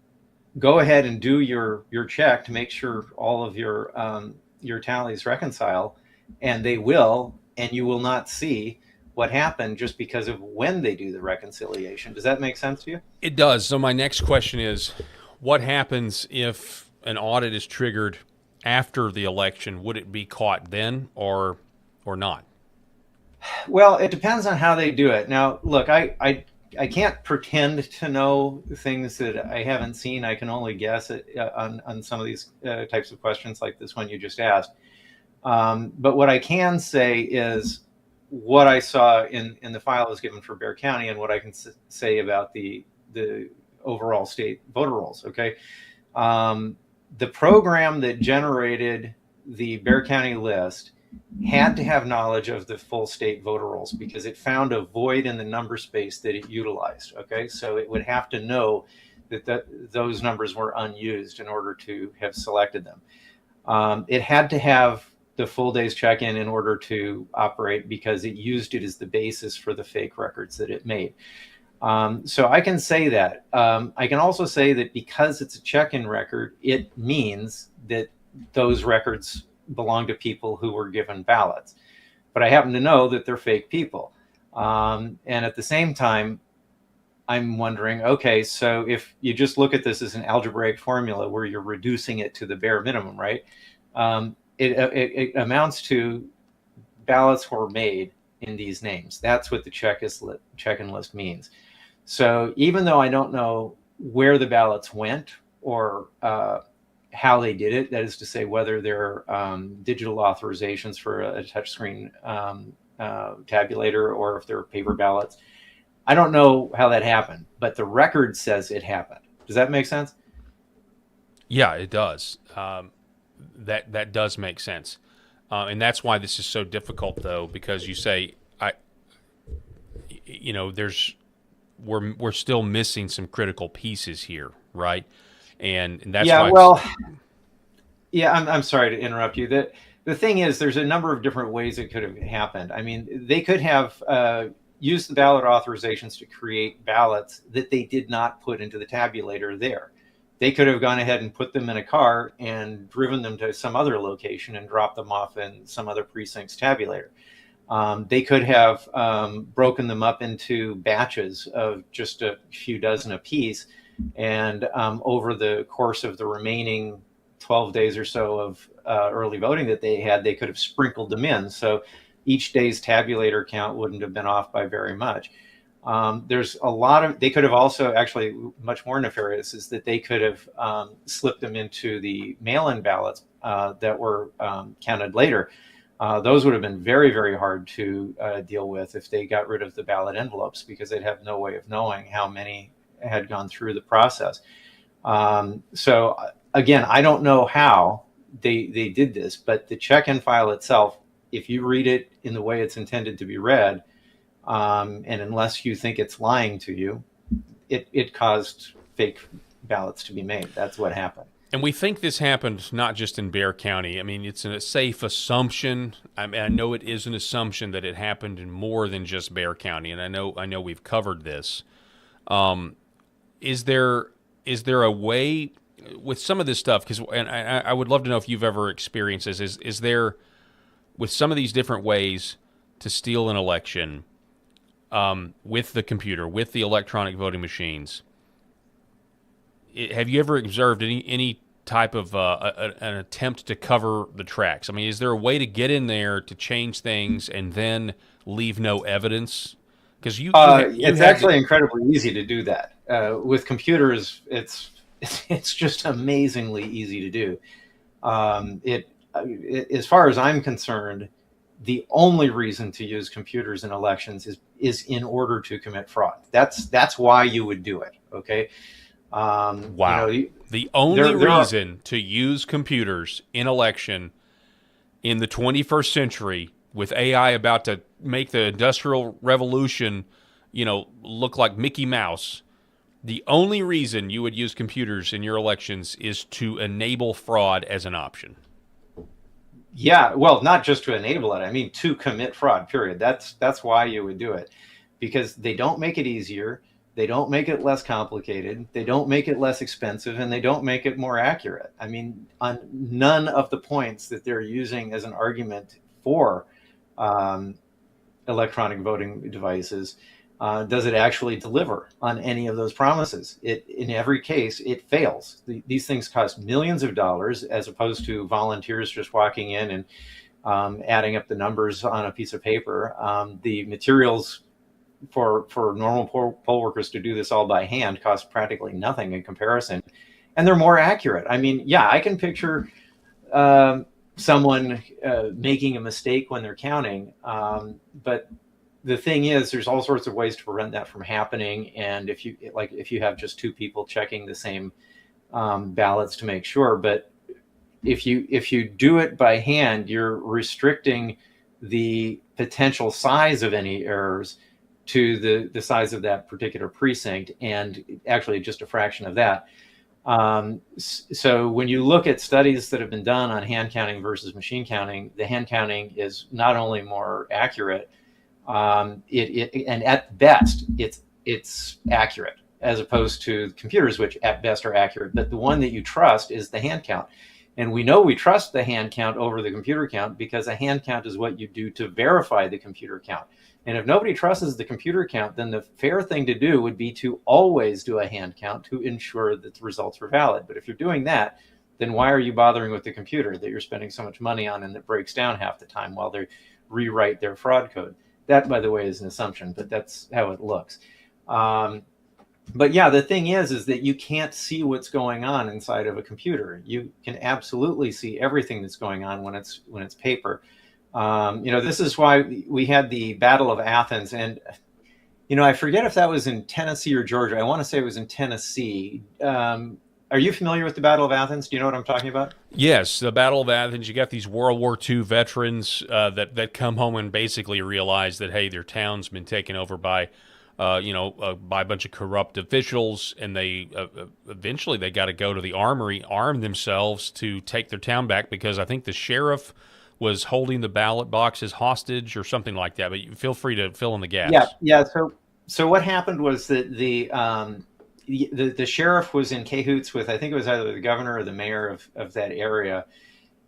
go ahead and do your check to make sure all of your tallies reconcile, and they will, and you will not see what happened just because of when they do the reconciliation. Does that make sense to you? It does. So my next question is, what happens if an audit is triggered after the election? Would it be caught then or not? Well, it depends on how they do it. Now, look, I can't pretend to know things that I haven't seen. I can only guess on some of these types of questions like this one you just asked. But what I can say is what I saw in the file that was given for Bexar County and what I can say about the overall state voter rolls. Okay. The program that generated the Bexar County list had to have knowledge of the full state voter rolls because it found a void in the number space that it utilized. Okay, so it would have to know that those numbers were unused in order to have selected them. It had to have the full day's check-in in order to operate because it used it as the basis for the fake records that it made. So I can say that. I can also say that because it's a check-in record, it means that those records belong to people who were given ballots. But I happen to know that they're fake people. And at the same time, I'm wondering, okay, so if you just look at this as an algebraic formula where you're reducing it to the bare minimum, right? It amounts to ballots were made in these names. That's what the check-in list means. So even though I don't know where the ballots went or how they did it, that is to say whether they're digital authorizations for a touchscreen tabulator or if they're paper ballots, I don't know how that happened, but the record says it happened. Does that make sense? Yeah, it does. That does make sense, and that's why this is so difficult, though, because you say we're still missing some critical pieces here, right? and that's Yeah, why it's. well, yeah, I'm sorry to interrupt you. The thing is, there's a number of different ways it could have happened. I mean, they could have used the ballot authorizations to create ballots that they did not put into the tabulator there. They could have gone ahead and put them in a car and driven them to some other location and dropped them off in some other precinct's tabulator. They could have broken them up into batches of just a few dozen apiece, and over the course of the remaining 12 days or so of early voting that they had, they could have sprinkled them in. So each day's tabulator count wouldn't have been off by very much. There's a lot of, they could have also actually, much more nefarious is that they could have slipped them into the mail-in ballots that were counted later. Those would have been very, very hard to deal with if they got rid of the ballot envelopes, because they'd have no way of knowing how many had gone through the process. So again, I don't know how they did this, but the check-in file itself, if you read it in the way it's intended to be read, and unless you think it's lying to you, it caused fake ballots to be made. That's what happened. And we think this happened not just in Bexar County. I mean, it's a safe assumption. I mean, I know it is an assumption that it happened in more than just Bexar County, and I know we've covered this. Is there a way with some of this stuff? Because, and I would love to know if you've ever experienced this. Is there, with some of these different ways to steal an election, with the computer, with the electronic voting machines? Have you ever observed any type of an attempt to cover the tracks? I mean, is there a way to get in there to change things and then leave no evidence? Because it's actually incredibly easy to do that. With computers, it's just amazingly easy to do. As far as I'm concerned, the only reason to use computers in elections is in order to commit fraud. That's why you would do it. Okay. Wow. The only reason to use computers in election in the 21st century, with AI about to make the Industrial Revolution, look like Mickey Mouse, the only reason you would use computers in your elections is to enable fraud as an option. Yeah, well, not just to enable it. I mean, to commit fraud, period. That's why you would do it, because they don't make it easier. They don't make it less complicated. They don't make it less expensive, and they don't make it more accurate. I mean, on none of the points that they're using as an argument for electronic voting devices does it actually deliver on any of those promises. In every case, it fails. These things cost millions of dollars, as opposed to volunteers just walking in and adding up the numbers on a piece of paper. The materials for normal poll workers to do this all by hand cost practically nothing in comparison, and they're more accurate. I mean, yeah, I can picture someone making a mistake when they're counting, but the thing is, there's all sorts of ways to prevent that from happening. And if you have just two people checking the same ballots to make sure, but if you do it by hand, you're restricting the potential size of any errors to the size of that particular precinct, and actually just a fraction of that. So when you look at studies that have been done on hand counting versus machine counting, the hand counting is not only more accurate, and at best it's accurate, as opposed to computers, which at best are accurate. But the one that you trust is the hand count. And we know we trust the hand count over the computer count, because a hand count is what you do to verify the computer count. And if nobody trusts the computer count, then the fair thing to do would be to always do a hand count to ensure that the results are valid. But if you're doing that, then why are you bothering with the computer that you're spending so much money on and that breaks down half the time while they rewrite their fraud code? That, by the way, is an assumption, but that's how it looks. But yeah, the thing is that you can't see what's going on inside of a computer. You can absolutely see everything that's going on when it's paper. This is why we had the Battle of Athens, and I forget if that was in Tennessee or Georgia. I want to say it was in Tennessee. Are you familiar with the Battle of Athens? Do you know what I'm talking about? Yes, the Battle of Athens. You got these World War II veterans that come home and basically realize that, hey, their town's been taken over by by a bunch of corrupt officials, and they eventually they got to go to the armory, arm themselves to take their town back, because I think the sheriff was holding the ballot boxes hostage or something like that. But you feel free to fill in the Yeah, gaps. yeah. So what happened was that the sheriff was in cahoots with, I think it was either the governor or the mayor of that area,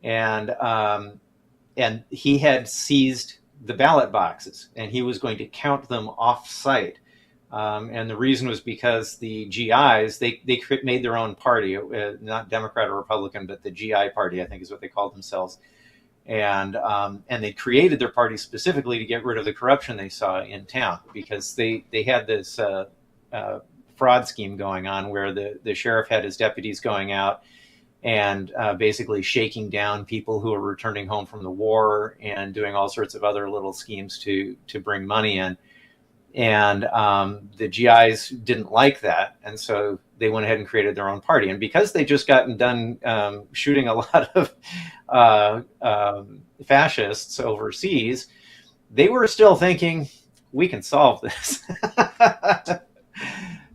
and he had seized the ballot boxes, and he was going to count them off site. And the reason was because the GIs, they made their own party, not Democrat or Republican, but the GI party, I think is what they called themselves. And they created their party specifically to get rid of the corruption they saw in town, because they had this fraud scheme going on where the sheriff had his deputies going out and basically shaking down people who were returning home from the war and doing all sorts of other little schemes to bring money in. And the GIs didn't like that, and so they went ahead and created their own party. And because they just gotten done shooting a lot of fascists overseas, they were still thinking, we can solve this.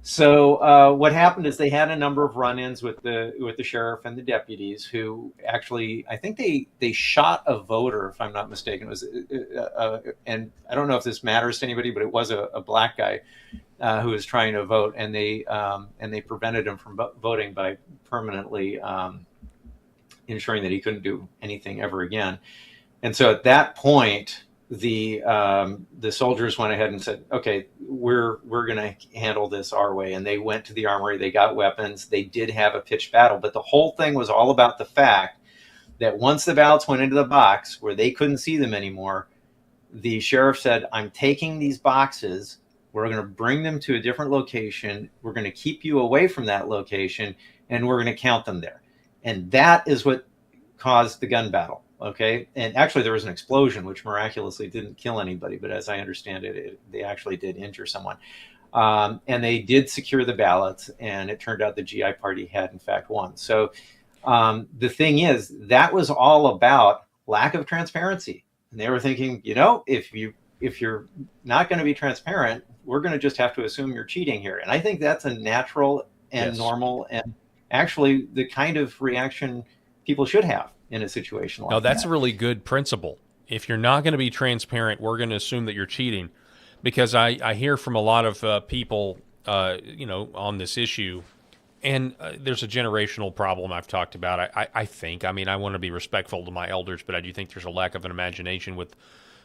So what happened is they had a number of run-ins with the sheriff and the deputies, who actually, I think they shot a voter, if I'm not mistaken. It was, and I don't know if this matters to anybody, but it was a black guy who was trying to vote, and they prevented him from voting by permanently ensuring that he couldn't do anything ever again. And so at that point, the soldiers went ahead and said, okay, we're going to handle this our way. And they went to the armory, they got weapons, they did have a pitched battle, but the whole thing was all about the fact that once the ballots went into the box where they couldn't see them anymore, the sheriff said, I'm taking these boxes, we're going to bring them to a different location, we're going to keep you away from that location, and we're going to count them there. And that is what caused the gun battle. Okay. And actually there was an explosion, which miraculously didn't kill anybody, but as I understand it, they actually did injure someone. And they did secure the ballots, and it turned out the GI party had in fact won. So the thing is, that was all about lack of transparency. And they were thinking, if you're not going to be transparent, we're going to just have to assume you're cheating here. And I think that's a natural and normal, and actually the kind of reaction people should have in a situation like that. No, that's a really good principle. If you're not going to be transparent, we're going to assume that you're cheating, because I hear from a lot of people, on this issue, and there's a generational problem I've talked about. I think, I want to be respectful to my elders, but I do think there's a lack of an imagination with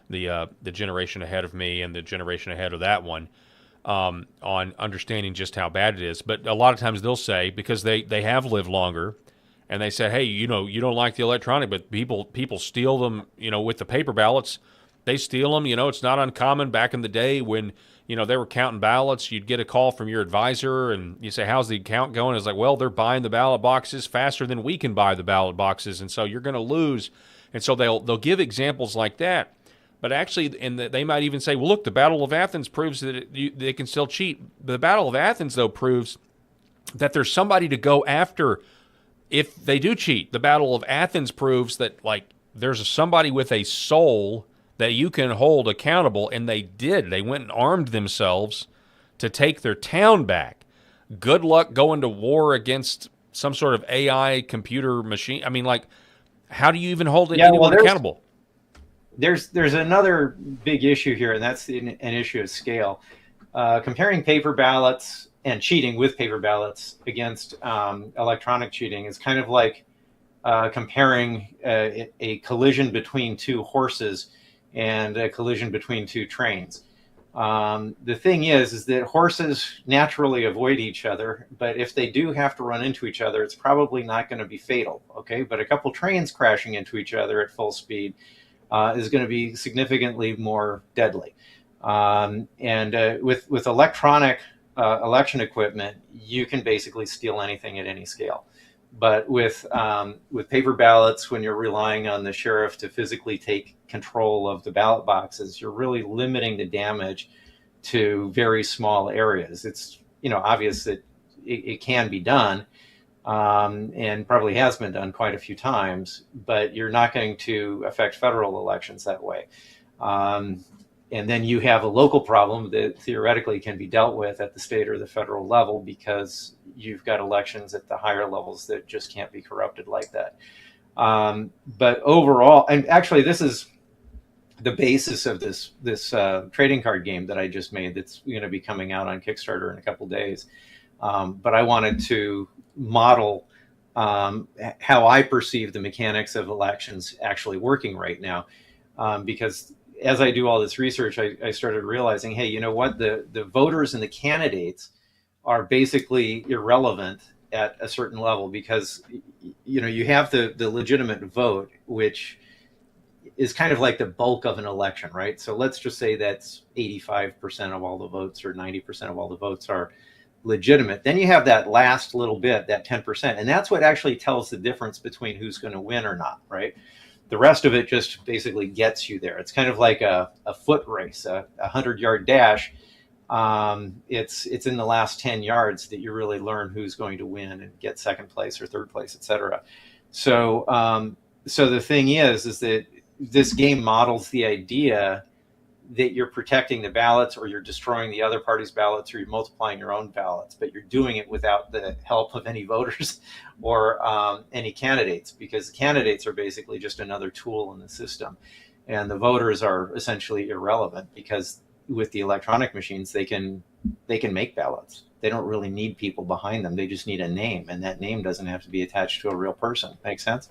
the generation ahead of me and the generation ahead of that one on understanding just how bad it is. But a lot of times they'll say, because they have lived longer, and they say, hey, you don't like the electronic, but people steal them, with the paper ballots. They steal them. It's not uncommon back in the day when, they were counting ballots. You'd get a call from your advisor, and you say, how's the count going? It's like, well, they're buying the ballot boxes faster than we can buy the ballot boxes, and so you're going to lose. And so they'll give examples like that. But actually, and they might even say, well, look, the Battle of Athens proves that they can still cheat. The Battle of Athens, though, proves that there's somebody to go after if they do cheat. The Battle of Athens proves that, there's somebody with a soul that you can hold accountable, and they did. They went and armed themselves to take their town back. Good luck going to war against some sort of AI computer machine. How do you even hold anyone accountable? There's another big issue here, and that's an issue of scale. Comparing paper ballots and cheating with paper ballots against electronic cheating is kind of like comparing a collision between two horses and a collision between two trains. The thing is that horses naturally avoid each other, but if they do have to run into each other, it's probably not going to be fatal. Okay, but a couple trains crashing into each other at full speed is going to be significantly more deadly. With electronic election equipment, you can basically steal anything at any scale. But with paper ballots, when you're relying on the sheriff to physically take control of the ballot boxes, you're really limiting the damage to very small areas. It's obvious that it can be done, and probably has been done quite a few times, but you're not going to affect federal elections that way. And then you have a local problem that theoretically can be dealt with at the state or the federal level, because you've got elections at the higher levels that just can't be corrupted like that. But overall, and actually this is the basis of this trading card game that I just made, that's going to be coming out on Kickstarter in a couple days. But I wanted to model how I perceive the mechanics of elections actually working right now, because as I do all this research, I started realizing, hey, you know what? The voters and the candidates are basically irrelevant at a certain level, because you have the legitimate vote, which is kind of like the bulk of an election, right? So let's just say that's 85% of all the votes, or 90% of all the votes are legitimate. Then you have that last little bit, that 10%, and that's what actually tells the difference between who's going to win or not, right? The rest of it just basically gets you there. It's kind of like a foot race, a 100-yard dash. It's in the last 10 yards that you really learn who's going to win and get second place or third place, etc. So the thing is that this game models the idea that you're protecting the ballots, or you're destroying the other party's ballots, or you're multiplying your own ballots, but you're doing it without the help of any voters or any candidates, because the candidates are basically just another tool in the system, and the voters are essentially irrelevant, because with the electronic machines, they can make ballots. They don't really need people behind them. They just need a name, and that name doesn't have to be attached to a real person. Make sense?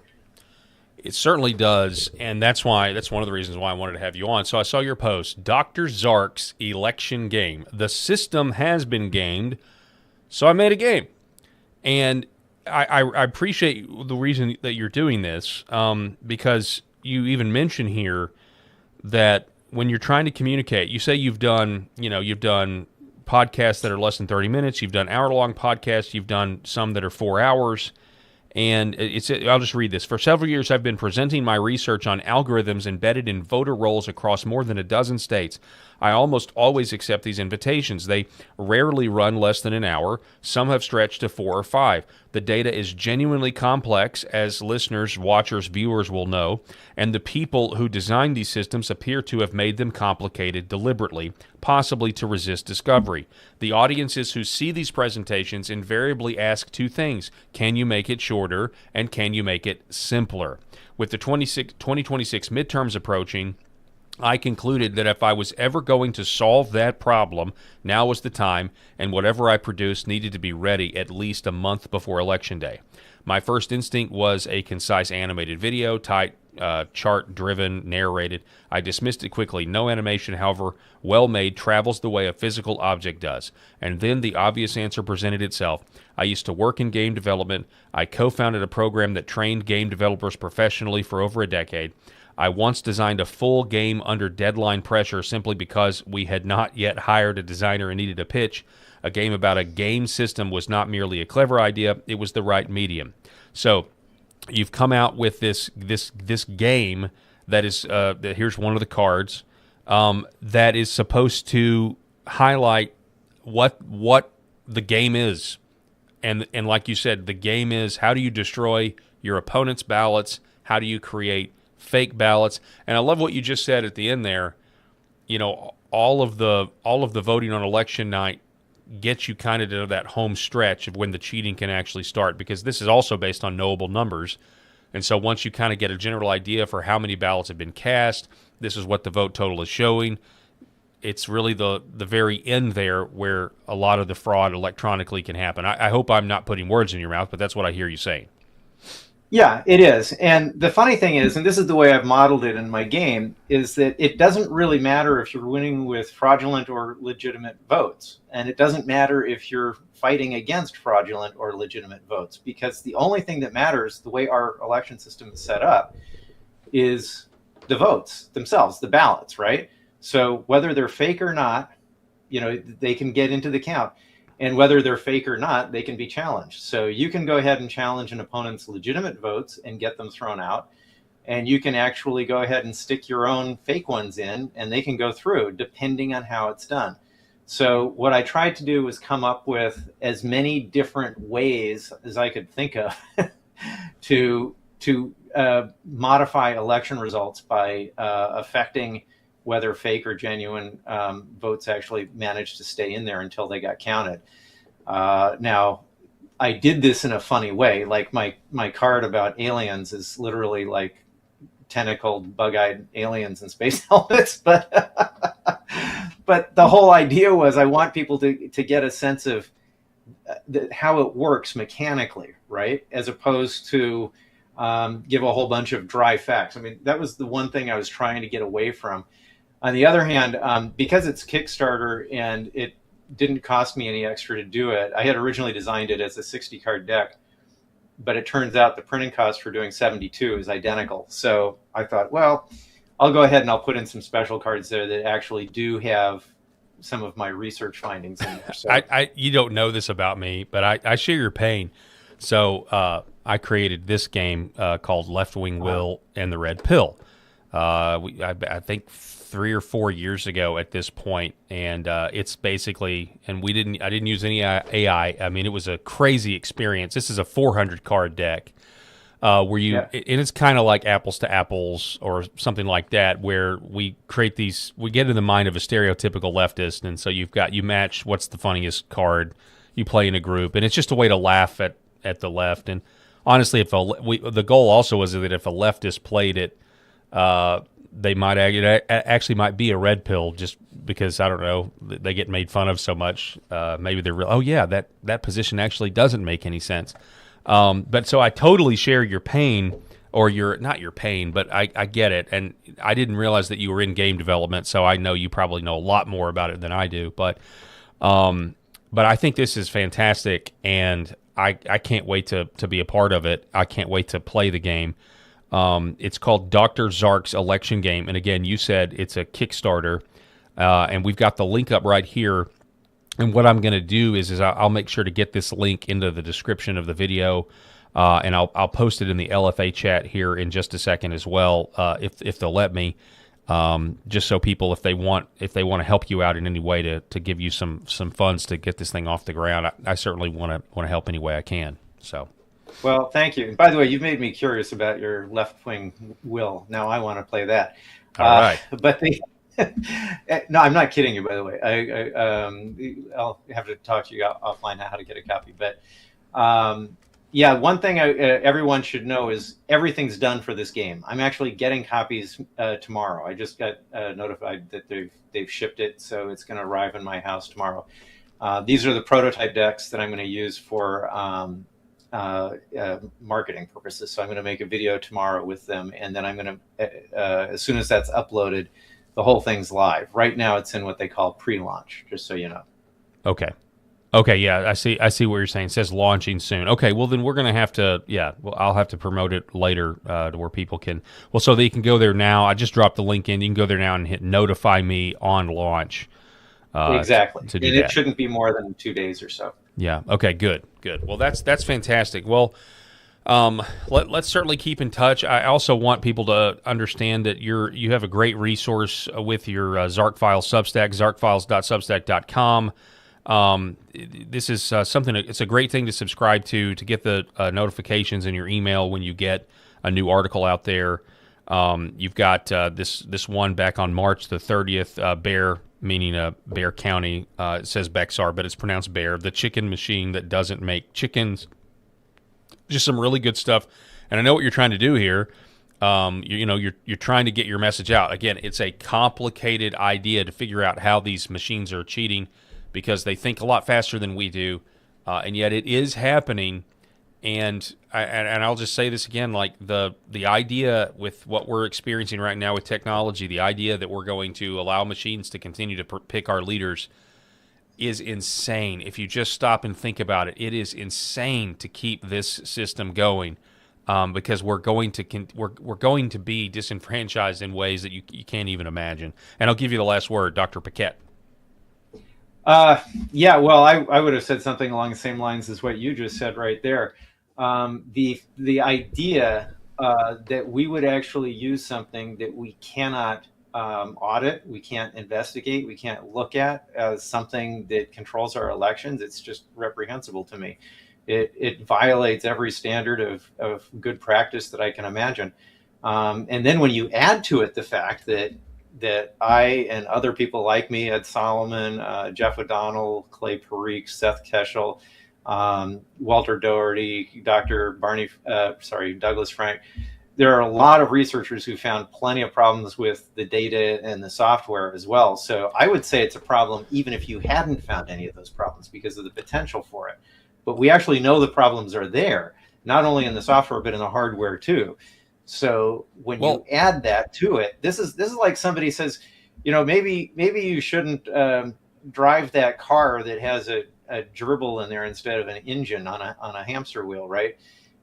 It certainly does, and that's one of the reasons why I wanted to have you on. So I saw your post, Dr. Zark's election game. The system has been gamed, so I made a game. And I appreciate the reason that you're doing this, because you even mention here that when you're trying to communicate, you say you've done podcasts that are less than 30 minutes, you've done hour-long podcasts, you've done some that are 4 hours. And I'll just read this. For several years, I've been presenting my research on algorithms embedded in voter rolls across more than a dozen states. I almost always accept these invitations. They rarely run less than an hour. Some have stretched to 4 or 5. The data is genuinely complex, as listeners, watchers, viewers will know, and the people who designed these systems appear to have made them complicated deliberately, possibly to resist discovery. The audiences who see these presentations invariably ask 2 things. Can you make it shorter, and can you make it simpler? With the 2026 midterms approaching, I concluded that if I was ever going to solve that problem, now was the time, and whatever I produced needed to be ready at least a month before Election Day. My first instinct was a concise animated video, tight, chart-driven, narrated. I dismissed it quickly. No animation, however well-made, travels the way a physical object does. And then the obvious answer presented itself. I used to work in game development. I co-founded a program that trained game developers professionally for over a decade. I once designed a full game under deadline pressure simply because we had not yet hired a designer and needed a pitch. A game about a game system was not merely a clever idea, it was the right medium. So you've come out with this game that is, here's one of the cards, that is supposed to highlight what the game is. And like you said, the game is, how do you destroy your opponent's ballots? How do you create fake ballots? And I love what you just said at the end there. All of the voting on election night gets you kind of to that home stretch of when the cheating can actually start, because this is also based on knowable numbers. And so once you kind of get a general idea for how many ballots have been cast, this is what the vote total is showing. It's really the very end there where a lot of the fraud electronically can happen. I hope I'm not putting words in your mouth, but that's what I hear you saying. Yeah, it is. And the funny thing is, and this is the way I've modeled it in my game, is that it doesn't really matter if you're winning with fraudulent or legitimate votes. And it doesn't matter if you're fighting against fraudulent or legitimate votes, because the only thing that matters, the way our election system is set up, is the votes themselves, the ballots, right? So whether they're fake or not, they can get into the count. And whether they're fake or not, they can be challenged. So you can go ahead and challenge an opponent's legitimate votes and get them thrown out. And you can actually go ahead and stick your own fake ones in, and they can go through depending on how it's done. So what I tried to do was come up with as many different ways as I could think of to modify election results by affecting whether fake or genuine votes actually managed to stay in there until they got counted. Now, I did this in a funny way. Like my card about aliens is literally like tentacled, bug-eyed aliens in space helmets, but the whole idea was I want people to get a sense of how it works mechanically, right? As opposed to give a whole bunch of dry facts. I mean, that was the one thing I was trying to get away from. On the other hand, because it's Kickstarter and it didn't cost me any extra to do it, I had originally designed it as a 60 card deck, but it turns out the printing cost for doing 72 is identical. So I thought, well, I'll go ahead and I'll put in some special cards there that actually do have some of my research findings in there. So You don't know this about me, but I share your pain. So I created this game called Left Wing Will and the Red Pill. I think 3 or 4 years ago at this point, and it's basically, and I didn't use any AI. I mean, it was a crazy experience. This is a 400 card deck. Where and it's kind of like Apples to Apples or something like that, where we create these, we get in the mind of a stereotypical leftist, and so you match what's the funniest card, you play in a group, and it's just a way to laugh at the left. And honestly, the goal also was that if a leftist played it, they might actually might be a red pill, just because, I don't know, they get made fun of so much. Maybe they're real, oh yeah, that position actually doesn't make any sense. But so I totally share your pain, or not your pain, but I get it. And I didn't realize that you were in game development, so I know you probably know a lot more about it than I do. But I think this is fantastic, and I can't wait to be a part of it. I can't wait to play the game. It's called Dr. Zark's Election Game. And again, you said it's a Kickstarter, and we've got the link up right here. And what I'm going to do is I'll make sure to get this link into the description of the video, and I'll post it in the LFA chat here in just a second as well, if they'll let me, just so people, if they want to help you out in any way to give you some funds to get this thing off the ground, I certainly want to help any way I can. So. Well, thank you. And by the way, you've made me curious about your left-wing will. Now I want to play that. All right. But no, I'm not kidding you, by the way. I'll have to talk to you offline how to get a copy. But yeah, one thing everyone should know is everything's done for this game. I'm actually getting copies tomorrow. I just got notified that they've shipped it, so it's going to arrive in my house tomorrow. These are the prototype decks that I'm going to use for marketing purposes. So I'm going to make a video tomorrow with them, and then I'm going to, as soon as that's uploaded, the whole thing's live. Right now it's in what they call pre-launch, just so you know. Okay, yeah, I see what you're saying. It says launching soon. Okay, well then we're going to have to, I'll have to promote it later to where people can, so they can go there now. I just dropped the link in. You can go there now and hit notify me on launch. Exactly. And it shouldn't be more than 2 days or so. Yeah. Okay, good. Well, that's fantastic. Well, let's certainly keep in touch. I also want people to understand that you have a great resource with your Zark Files Substack, zarkfiles.substack.com. This is something. It's a great thing to subscribe to get the notifications in your email when you get a new article out there. You've got this one back on March the 30th, Bear, meaning Bear County. It says Bexar, but it's pronounced Bear. The chicken machine that doesn't make chickens. Just some really good stuff, and I know what you're trying to do here. You're trying to get your message out. Again, it's a complicated idea to figure out how these machines are cheating, because they think a lot faster than we do, and yet it is happening. And I'll just say this again: like the idea with what we're experiencing right now with technology, the idea that we're going to allow machines to continue to pick our leaders is insane. If you just stop and think about it, it is insane to keep this system going, because we're going to be disenfranchised in ways that you can't even imagine. And I'll give you the last word, Dr. Paquette. Yeah, well, I would have said something along the same lines as what you just said right there. The idea that we would actually use something that we cannot audit, we can't investigate, we can't look at as something that controls our elections, it's just reprehensible to me. It violates every standard of good practice that I can imagine. And then when you add to it the fact that that I and other people like me, Ed Solomon, Jeff O'Donnell, Clay Parikh, Seth Keschel, Walter Doherty, Douglas Frank. There are a lot of researchers who found plenty of problems with the data and the software as well. So I would say it's a problem even if you hadn't found any of those problems because of the potential for it. But we actually know the problems are there, not only in the software, but in the hardware too. So when you add that to it, this is like somebody says, maybe you shouldn't drive that car that has a gerbil in there instead of an engine on a hamster wheel, right?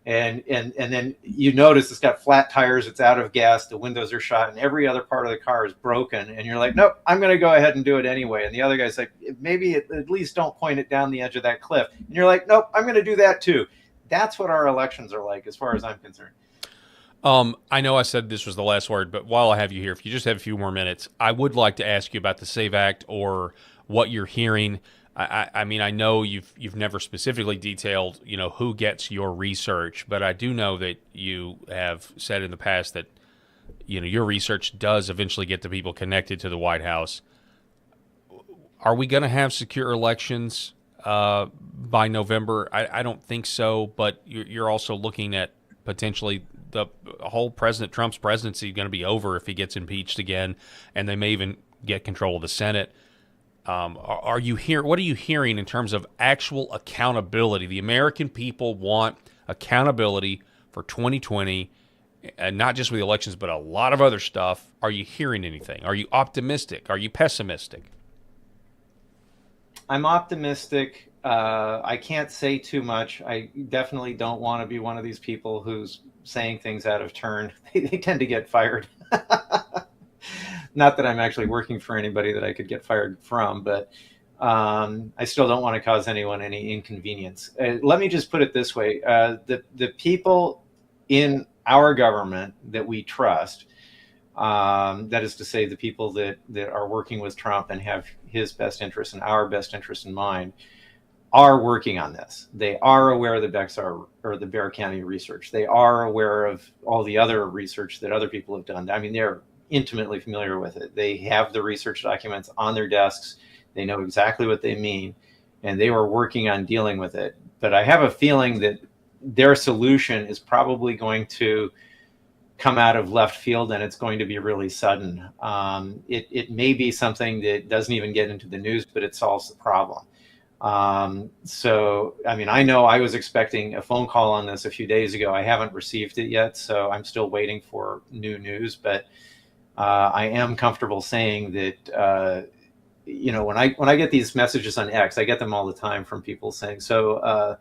And then you notice it's got flat tires, it's out of gas, the windows are shot, and every other part of the car is broken. And you're like, nope, I'm going to go ahead and do it anyway. And the other guy's like, maybe at least don't point it down the edge of that cliff. And you're like, nope, I'm going to do that too. That's what our elections are like, as far as I'm concerned. I know I said this was the last word, but while I have you here, if you just have a few more minutes, I would like to ask you about the SAVE Act or what you're hearing. I mean, I know you've never specifically detailed, who gets your research, but I do know that you have said in the past that, your research does eventually get the people connected to the White House. Are we going to have secure elections by November? I don't think so, but you're also looking at potentially the whole President Trump's presidency going to be over if he gets impeached again, and they may even get control of the Senate. What are you hearing in terms of actual accountability? The American people want accountability for 2020, and not just with the elections, but a lot of other stuff. Are you hearing anything? Are you optimistic? Are you pessimistic? I'm optimistic. I can't say too much. I definitely don't want to be one of these people who's saying things out of turn. They tend to get fired. Not that I'm actually working for anybody that I could get fired from, but I still don't want to cause anyone any inconvenience. Let me just put it this way. The people in our government that we trust, that is to say the people that are working with Trump and have his best interest and our best interest in mind, are working on this. They are aware of the Bexar or the Bexar County research. They are aware of all the other research that other people have done. I mean, they're intimately familiar with it. They have the research documents on their desks. They know exactly what they mean, and they were working on dealing with it. But I have a feeling that their solution is probably going to come out of left field, and it's going to be really sudden. It may be something that doesn't even get into the news, but it solves the problem. So, I mean, I know I was expecting a phone call on this a few days ago. I haven't received it yet, so I'm still waiting for new news. But I am comfortable saying that, when I get these messages on X, I get them all the time from people saying, so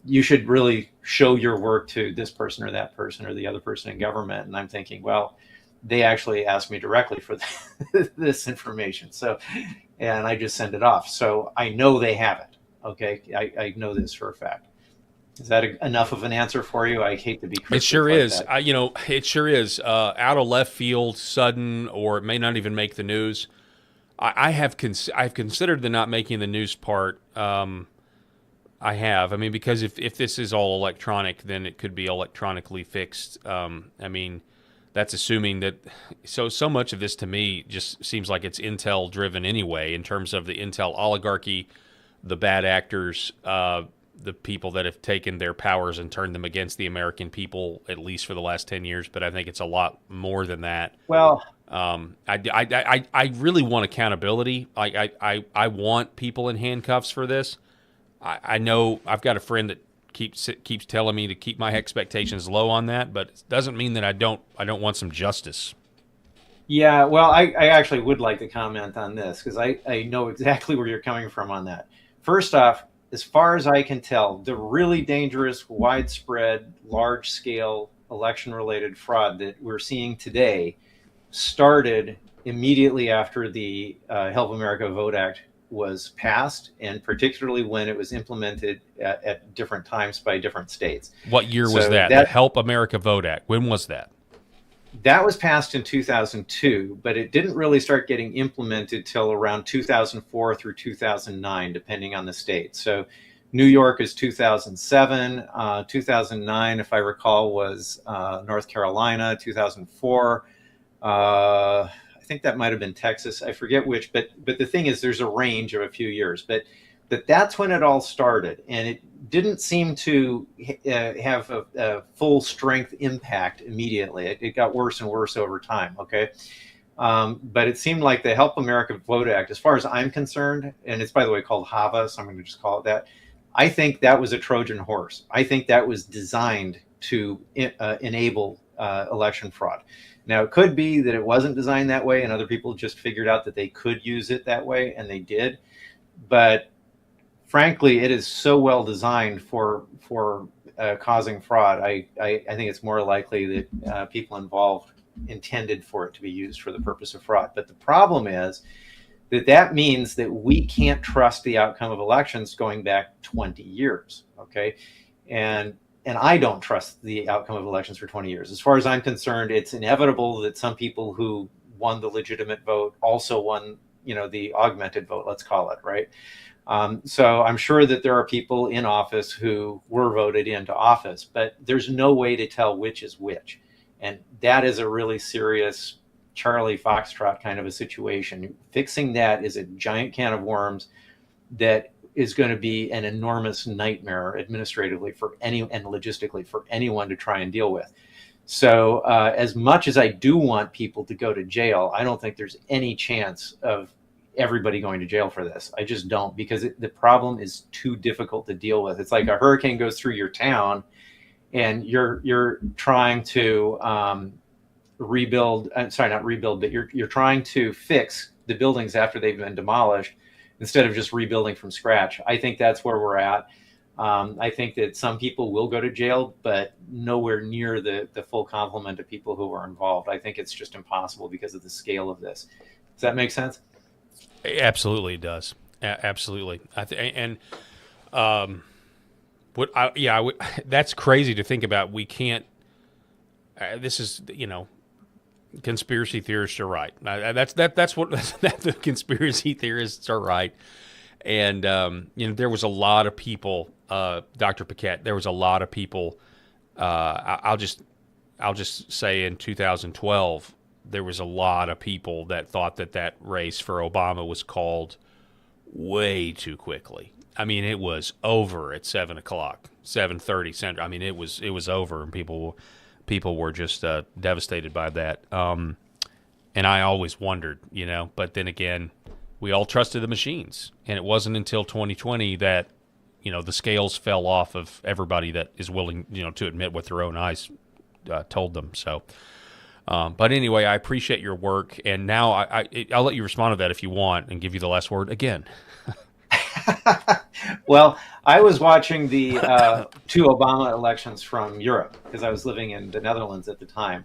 you should really show your work to this person or that person or the other person in government. And I'm thinking, well, they actually asked me directly for this information. So, and I just send it off. So I know they have it. Okay. I know this for a fact. Is that enough of an answer for you? I hate to be cryptic. It sure like is. that. It sure is. Out of left field, sudden, or it may not even make the news. I've considered the not making the news part. I have. I mean, because if this is all electronic, then it could be electronically fixed. I mean, that's assuming that. So much of this to me just seems like it's Intel driven anyway, in terms of the Intel oligarchy, the bad actors, the people that have taken their powers and turned them against the American people, at least for the last 10 years. But I think it's a lot more than that. Well, I really want accountability. I want people in handcuffs for this. I know I've got a friend that keeps telling me to keep my expectations low on that, but it doesn't mean that I don't want some justice. yeah, well, I actually would like to comment on this because I know exactly where you're coming from on that. First off, as far as I can tell, the really dangerous, widespread, large-scale election-related fraud that we're seeing today started immediately after the Help America Vote Act was passed, and particularly when it was implemented at different times by different states. What year was that? The Help America Vote Act. When was that? That was passed in 2002, but it didn't really start getting implemented till around 2004 through 2009, depending on the state. So New York is 2007. 2009, if I recall, was North Carolina. 2004, I think that might have been Texas. I forget which, but the thing is, there's a range of a few years, but that's when it all started, and it didn't seem to have a full strength impact immediately. It got worse and worse over time. Okay. But it seemed like the Help America Vote Act, as far as I'm concerned, and it's, by the way, called HAVA, so I'm going to just call it that. I think that was a Trojan horse. I think that was designed to enable election fraud. Now, it could be that it wasn't designed that way and other people just figured out that they could use it that way, and they did. But frankly, it is so well designed for causing fraud. I think it's more likely that people involved intended for it to be used for the purpose of fraud. But the problem is that means that we can't trust the outcome of elections going back 20 years. Okay. And I don't trust the outcome of elections for 20 years. As far as I'm concerned, it's inevitable that some people who won the legitimate vote also won, the augmented vote, let's call it, right? So I'm sure that there are people in office who were voted into office, but there's no way to tell which is which. And that is a really serious Charlie Foxtrot kind of a situation. Fixing that is a giant can of worms that is going to be an enormous nightmare administratively and logistically for anyone to try and deal with. So as much as I do want people to go to jail, I don't think there's any chance of everybody going to jail for this. I just don't, because the problem is too difficult to deal with. It's like a hurricane goes through your town and you're trying to rebuild, sorry, not rebuild, but you're trying to fix the buildings after they've been demolished instead of just rebuilding from scratch. I think that's where we're at. I think that some people will go to jail, but nowhere near the full complement of people who are involved. I think it's just impossible because of the scale of this. Does that make sense? Absolutely, it does. Absolutely. That's crazy to think about. We can't. This is, conspiracy theorists are right. That's what the conspiracy theorists are right. And there was a lot of people, Dr. Paquette. There was a lot of people. I'll just say in 2012, there was a lot of people that thought that race for Obama was called way too quickly. I mean, it was over at 7:30 Central. I mean, it was over, and people were just devastated by that. And I always wondered, but then again, we all trusted the machines, and it wasn't until 2020 that the scales fell off of everybody that is willing to admit what their own eyes told them. So. But anyway, I appreciate your work, and now I'll let you respond to that if you want, and give you the last word again. Well, I was watching the two Obama elections from Europe because I was living in the Netherlands at the time.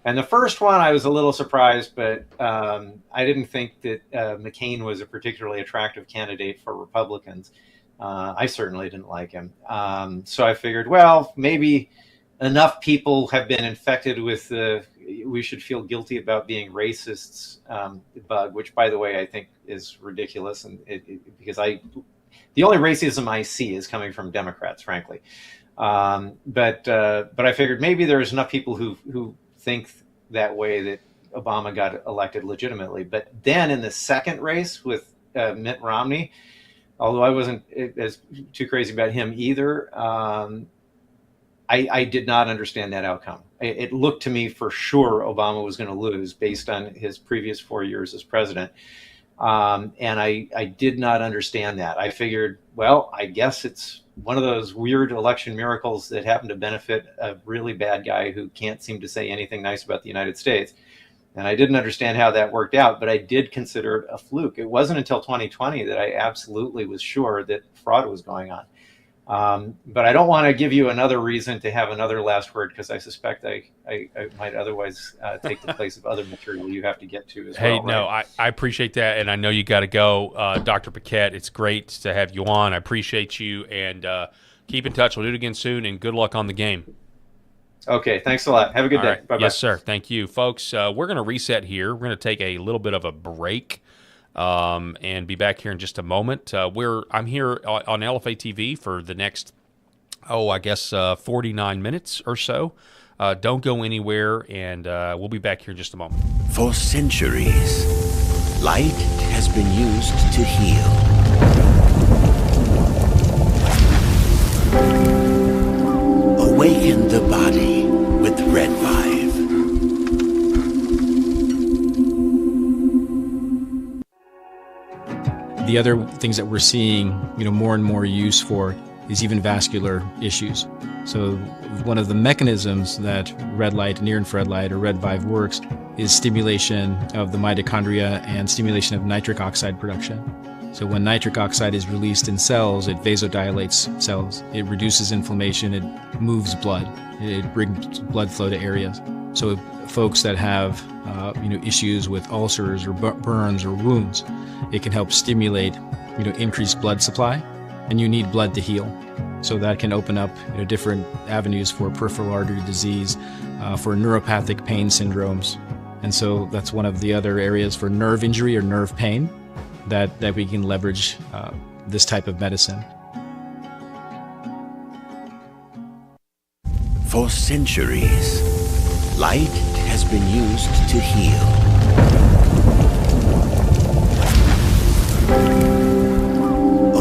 And the first one, I was a little surprised, but I didn't think that McCain was a particularly attractive candidate for Republicans. I certainly didn't like him. So I figured, well, maybe enough people have been infected with we should feel guilty about being racists bug, which, by the way, I think is ridiculous. And because the only racism I see is coming from Democrats, frankly. But I figured maybe there's enough people who think that way that Obama got elected legitimately. But then in the second race with Mitt Romney, although I wasn't as too crazy about him either, I did not understand that outcome. It looked to me for sure Obama was going to lose based on his previous 4 years as president. And I did not understand that. I figured, well, I guess it's one of those weird election miracles that happen to benefit a really bad guy who can't seem to say anything nice about the United States. And I didn't understand how that worked out, but I did consider it a fluke. It wasn't until 2020 that I absolutely was sure that fraud was going on. But I don't want to give you another reason to have another last word, because I suspect I might otherwise take the place of other material you have to get to as well. Hey, no, right? I appreciate that, and I know you got to go. Dr. Paquette, it's great to have you on. I appreciate you, and keep in touch. We'll do it again soon, and good luck on the game. Okay, thanks a lot. Have a good day. Right. Bye-bye. Yes, sir. Thank you. Folks, we're going to reset here. We're going to take a little bit of a break. And be back here in just a moment. I'm here on LFA TV for the next, 49 minutes or so. Don't go anywhere, and we'll be back here in just a moment. For centuries, light has been used to heal. Awaken the body with Red 5. The other things that we're seeing, more and more use for is even vascular issues. So one of the mechanisms that red light, near-infrared light, or Red 5 works is stimulation of the mitochondria and stimulation of nitric oxide production. So when nitric oxide is released in cells, it vasodilates cells. It reduces inflammation. It moves blood. It brings blood flow to areas. So folks that have issues with ulcers or burns or wounds, it can help stimulate increased blood supply, and you need blood to heal. So that can open up different avenues for peripheral artery disease, for neuropathic pain syndromes. And so that's one of the other areas for nerve injury or nerve pain that we can leverage this type of medicine. For centuries, light has been used to heal.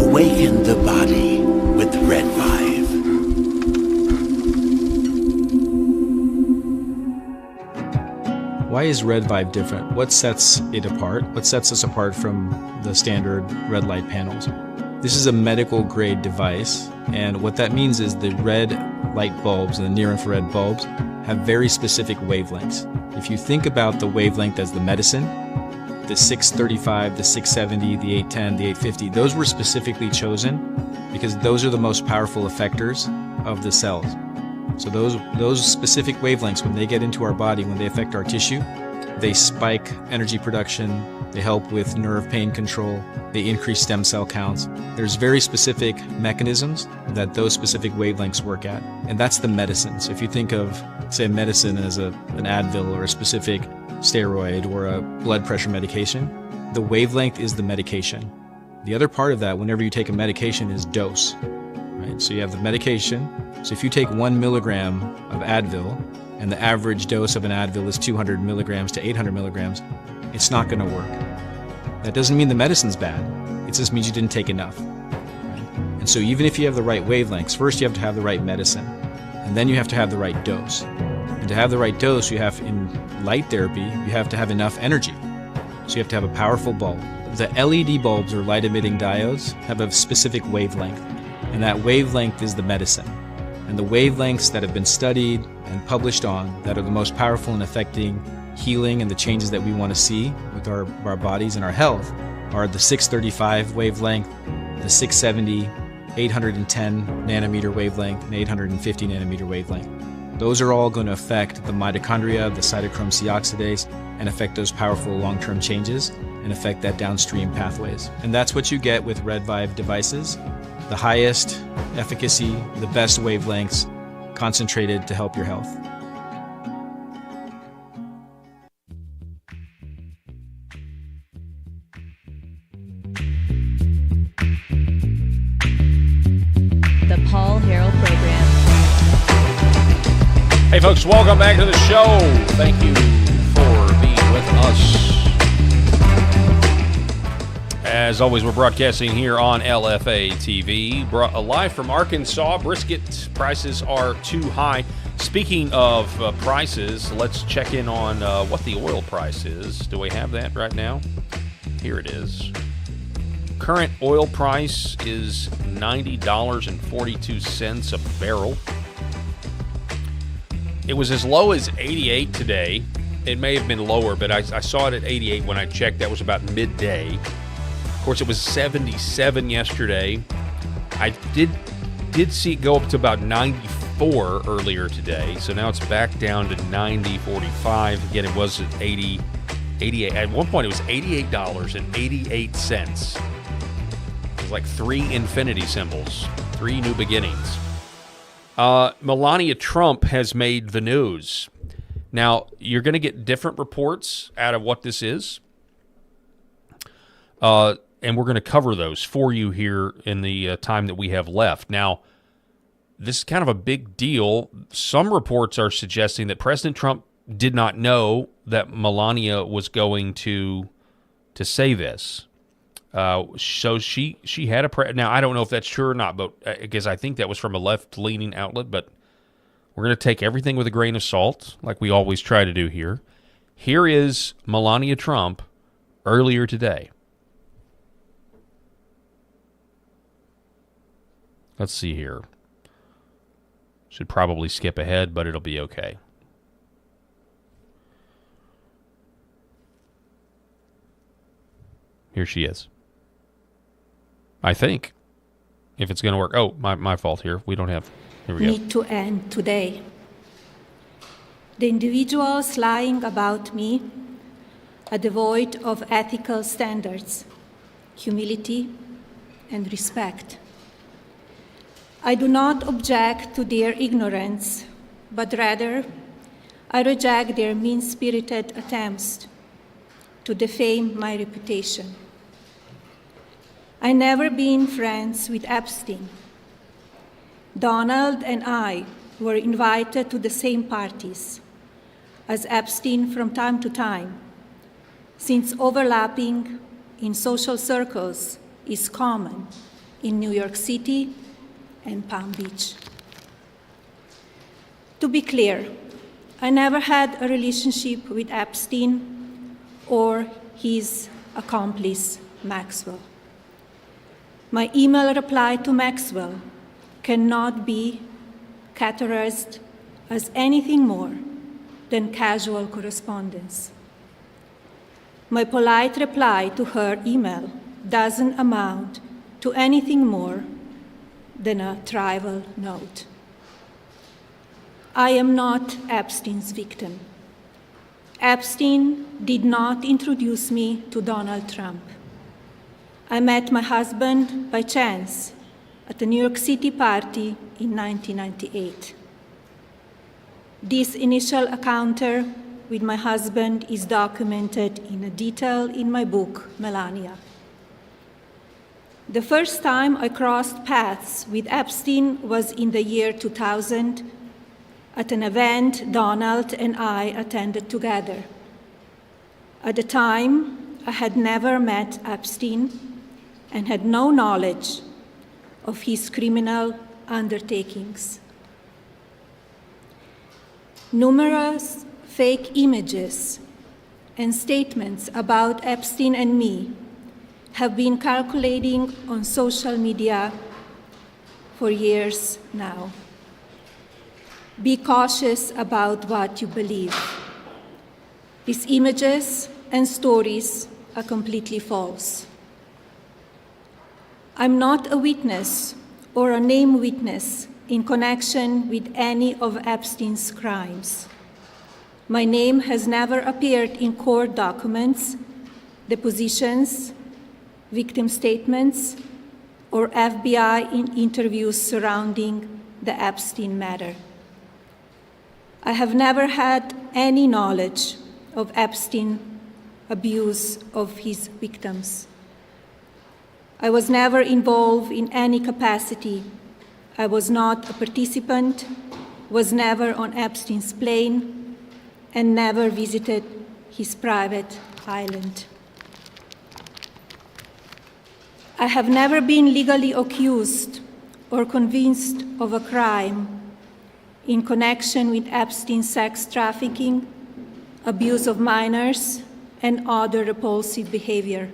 Awaken the body with Red 5. Why is Red 5 different? What sets it apart? What sets us apart from the standard red light panels? This is a medical grade device, and what that means is the red light bulbs and the near-infrared bulbs have very specific wavelengths. If you think about the wavelength as the medicine, the 635, the 670, the 810, the 850, those were specifically chosen because those are the most powerful effectors of the cells. So those specific wavelengths, when they get into our body, when they affect our tissue, they spike energy production, they help with nerve pain control, they increase stem cell counts. There's very specific mechanisms that those specific wavelengths work at, and that's the medicine. So if you think of, say, medicine as an Advil or a specific steroid or a blood pressure medication, the wavelength is the medication. The other part of that, whenever you take a medication, is dose. Right? So you have the medication. So if you take 1 milligram of Advil, and the average dose of an Advil is 200 milligrams to 800 milligrams, it's not going to work. That doesn't mean the medicine's bad. It just means you didn't take enough. Right? And so even if you have the right wavelengths, first you have to have the right medicine, and then you have to have the right dose. And to have the right dose, in light therapy, you have to have enough energy. So you have to have a powerful bulb. The LED bulbs, or light-emitting diodes, have a specific wavelength, and that wavelength is the medicine. And the wavelengths that have been studied and published on that are the most powerful in affecting healing and the changes that we want to see with our bodies and our health are the 635 wavelength, the 670, 810 nanometer wavelength, and 850 nanometer wavelength. Those are all going to affect the mitochondria, the cytochrome C oxidase, and affect those powerful long-term changes and affect that downstream pathways. And that's what you get with Red 5 devices. The highest efficacy, the best wavelengths, concentrated to help your health. The Paul Harrell Program. Hey folks, welcome back to the show. Thank you for being with us. As always, we're broadcasting here on LFA TV, live from Arkansas. Brisket prices are too high. Speaking of prices, let's check in on what the oil price is. Do we have that right now? Here it is. Current oil price is $90.42 a barrel. It was as low as 88 today. It may have been lower, but I saw it at 88 when I checked. That was about midday. Of course, it was 77 yesterday. I did see it go up to about 94 earlier today, so now it's back down to 90.45. Again, it was at 88. At one point, it was $88.88. It was like 3 infinity symbols, 3 new beginnings. Melania Trump has made the news. Now, you're going to get different reports out of what this is. And we're going to cover those for you here in the time that we have left. Now, this is kind of a big deal. Some reports are suggesting that President Trump did not know that Melania was going to say this. So she had a now I don't know if that's true or not, but because I think that was from a left-leaning outlet, but we're going to take everything with a grain of salt, like we always try to do here. Here is Melania Trump earlier today. Let's see here. Should probably skip ahead, but it'll be okay. Here she is. I think. If it's going to work. Oh, my fault here. We don't have... Here we go. Need to end today. The individuals lying about me are devoid of ethical standards, humility, and respect. I do not object to their ignorance, but rather I reject their mean-spirited attempts to defame my reputation. I never been friends with Epstein. Donald and I were invited to the same parties as Epstein from time to time, since overlapping in social circles is common in New York City and Palm Beach. To be clear, I never had a relationship with Epstein or his accomplice, Maxwell. My email reply to Maxwell cannot be categorized as anything more than casual correspondence. My polite reply to her email doesn't amount to anything more than a trivial note. I am not Epstein's victim. Epstein did not introduce me to Donald Trump. I met my husband by chance at a New York City party in 1998. This initial encounter with my husband is documented in detail in my book, Melania. The first time I crossed paths with Epstein was in the year 2000 at an event Donald and I attended together. At the time, I had never met Epstein and had no knowledge of his criminal undertakings. Numerous fake images and statements about Epstein and me have been circulating on social media for years now. Be cautious about what you believe. These images and stories are completely false. I'm not a witness or a named witness in connection with any of Epstein's crimes. My name has never appeared in court documents, depositions, victim statements, or FBI interviews surrounding the Epstein matter. I have never had any knowledge of Epstein's abuse of his victims. I was never involved in any capacity. I was not a participant, was never on Epstein's plane, and never visited his private island. I have never been legally accused or convinced of a crime in connection with Epstein's sex trafficking, abuse of minors, and other repulsive behavior.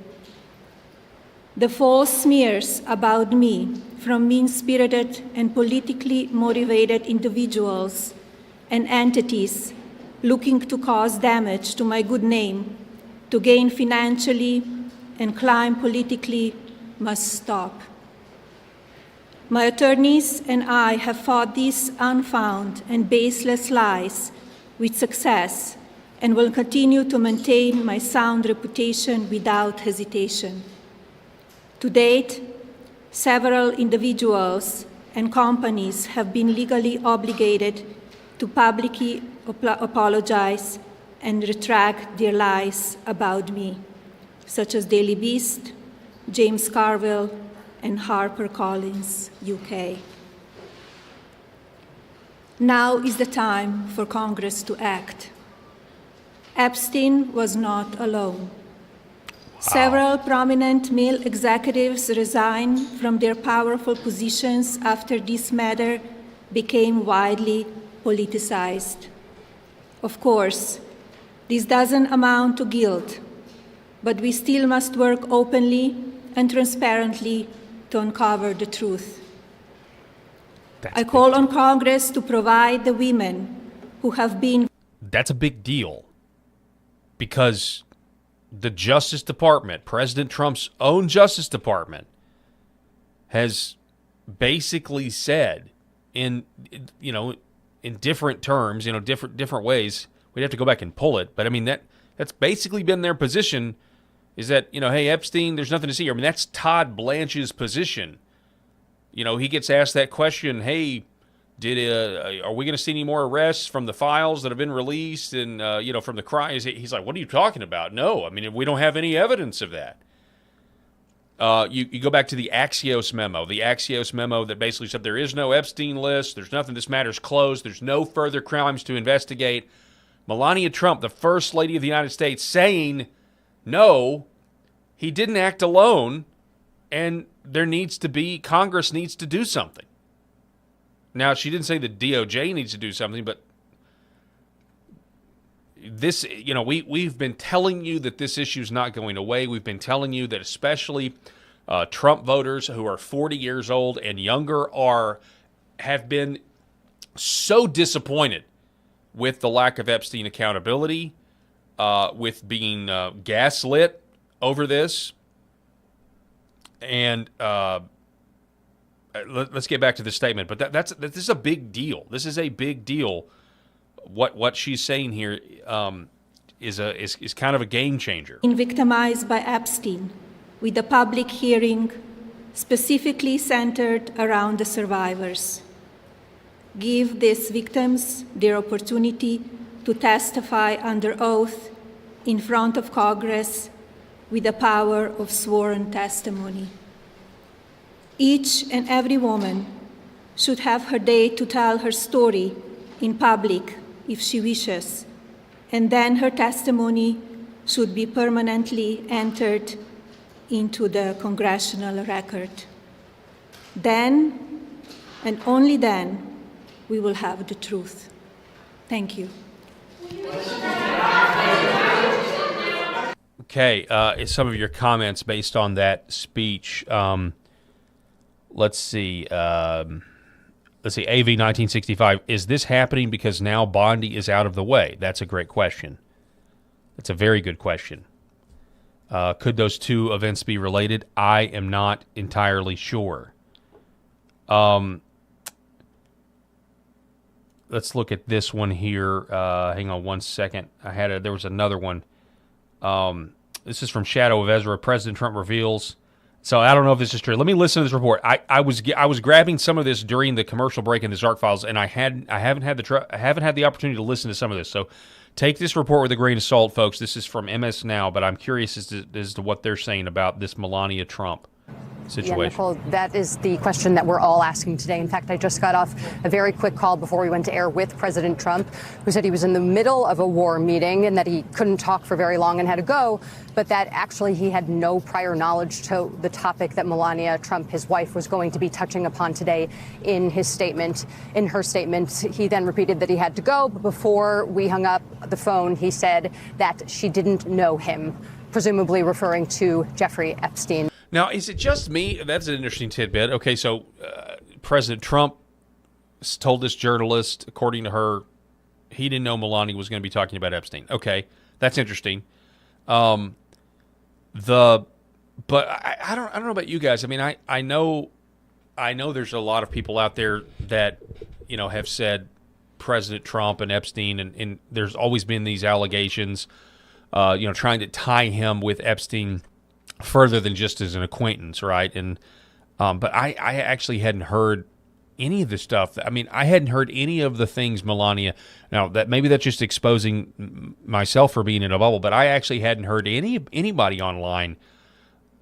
The false smears about me from mean-spirited and politically motivated individuals and entities looking to cause damage to my good name, to gain financially and climb politically, must stop. My attorneys and I have fought these unfounded and baseless lies with success and will continue to maintain my sound reputation without hesitation. To date, several individuals and companies have been legally obligated to publicly apologize and retract their lies about me, such as Daily Beast, James Carville, and HarperCollins UK. Now is the time for Congress to act. Epstein was not alone. Several prominent male executives resigned from their powerful positions after this matter became widely politicized. Of course, this doesn't amount to guilt, but we still must work openly and transparently to uncover the truth. I call on Congress to provide the women who have been... That's a big deal, because the Justice Department, President Trump's own Justice Department, has basically said in different terms, different ways. We'd have to go back and pull it, but I mean that's basically been their position, is that, hey, Epstein, there's nothing to see here. I mean, that's Todd Blanche's position. He gets asked that question, hey, are we going to see any more arrests from the files that have been released and, from the crime? He's like, what are you talking about? No, I mean, we don't have any evidence of that. You go back to the Axios memo that basically said there is no Epstein list, there's nothing, this matter's closed, there's no further crimes to investigate. Melania Trump, the First Lady of the United States, saying, no, he didn't act alone, and Congress needs to do something. Now, she didn't say the DOJ needs to do something, but this, we've been telling you that this issue is not going away. We've been telling you that especially Trump voters who are 40 years old and younger have been so disappointed with the lack of Epstein accountability, with being gaslit over this. And let's get back to this statement. But this is a big deal. This is a big deal. What she's saying here is kind of a game changer. Victimized by Epstein, with a public hearing specifically centered around the survivors. Give these victims their opportunity to testify under oath in front of Congress with the power of sworn testimony. Each and every woman should have her day to tell her story in public if she wishes, and then her testimony should be permanently entered into the congressional record. Then, and only then, we will have the truth. Thank you. Okay, some of your comments based on that speech. Let's see. AV 1965. Is this happening because now Bondi is out of the way? That's a great question. That's a very good question. Could those two events be related? I am not entirely sure. Let's look at this one here. Hang on one second. There was another one. This is from Shadow of Ezra. President Trump reveals. So I don't know if this is true. Let me listen to this report. I was grabbing some of this during the commercial break in the Zark Files, and I haven't had the opportunity to listen to some of this. So take this report with a grain of salt, folks. This is from MS Now, but I'm curious as to what they're saying about this Melania Trump situation. Yeah, Nicole, that is the question that we're all asking today. In fact, I just got off a very quick call before we went to air with President Trump, who said he was in the middle of a war meeting and that he couldn't talk for very long and had to go, but that actually he had no prior knowledge to the topic that Melania Trump, his wife, was going to be touching upon today in his statement. In her statement, he then repeated that he had to go, but before we hung up the phone, he said that she didn't know him, presumably referring to Jeffrey Epstein. Now, is it just me? That's an interesting tidbit. Okay, so President Trump told this journalist, according to her, he didn't know Melania was going to be talking about Epstein. Okay, that's interesting. But I don't know about you guys. I mean, I know there's a lot of people out there that have said President Trump and Epstein, and there's always been these allegations, trying to tie him with Epstein further than just as an acquaintance, right? And but I actually hadn't heard any of the stuff. I mean, I hadn't heard any of the things Melania. Now that maybe that's just exposing myself for being in a bubble, but I actually hadn't heard anybody online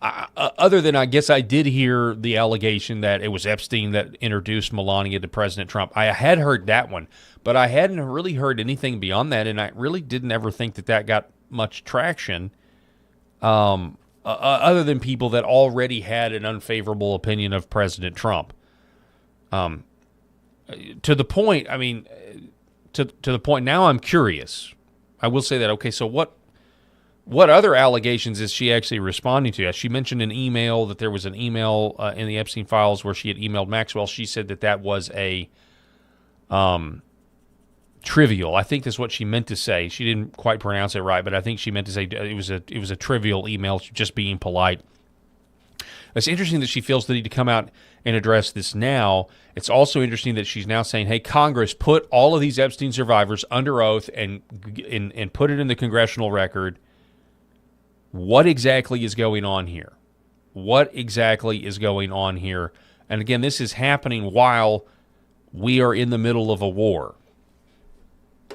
other than I guess I did hear the allegation that it was Epstein that introduced Melania to President Trump. I had heard that one, but I hadn't really heard anything beyond that, and I really didn't ever think that got much traction, other than people that already had an unfavorable opinion of President Trump. To the point, I mean, to the point now I'm curious. I will say that, okay, so what other allegations is she actually responding to? She mentioned an email, that there was an email in the Epstein files where she had emailed Maxwell. She said that was a trivial. I think that's what she meant to say. She didn't quite pronounce it right, but I think she meant to say it was a trivial email, just being polite. It's interesting that she feels the need to come out and address this now. It's also interesting that she's now saying, hey, Congress, put all of these Epstein survivors under oath and put it in the congressional record. What exactly is going on here? What exactly is going on here? And again, this is happening while we are in the middle of a war.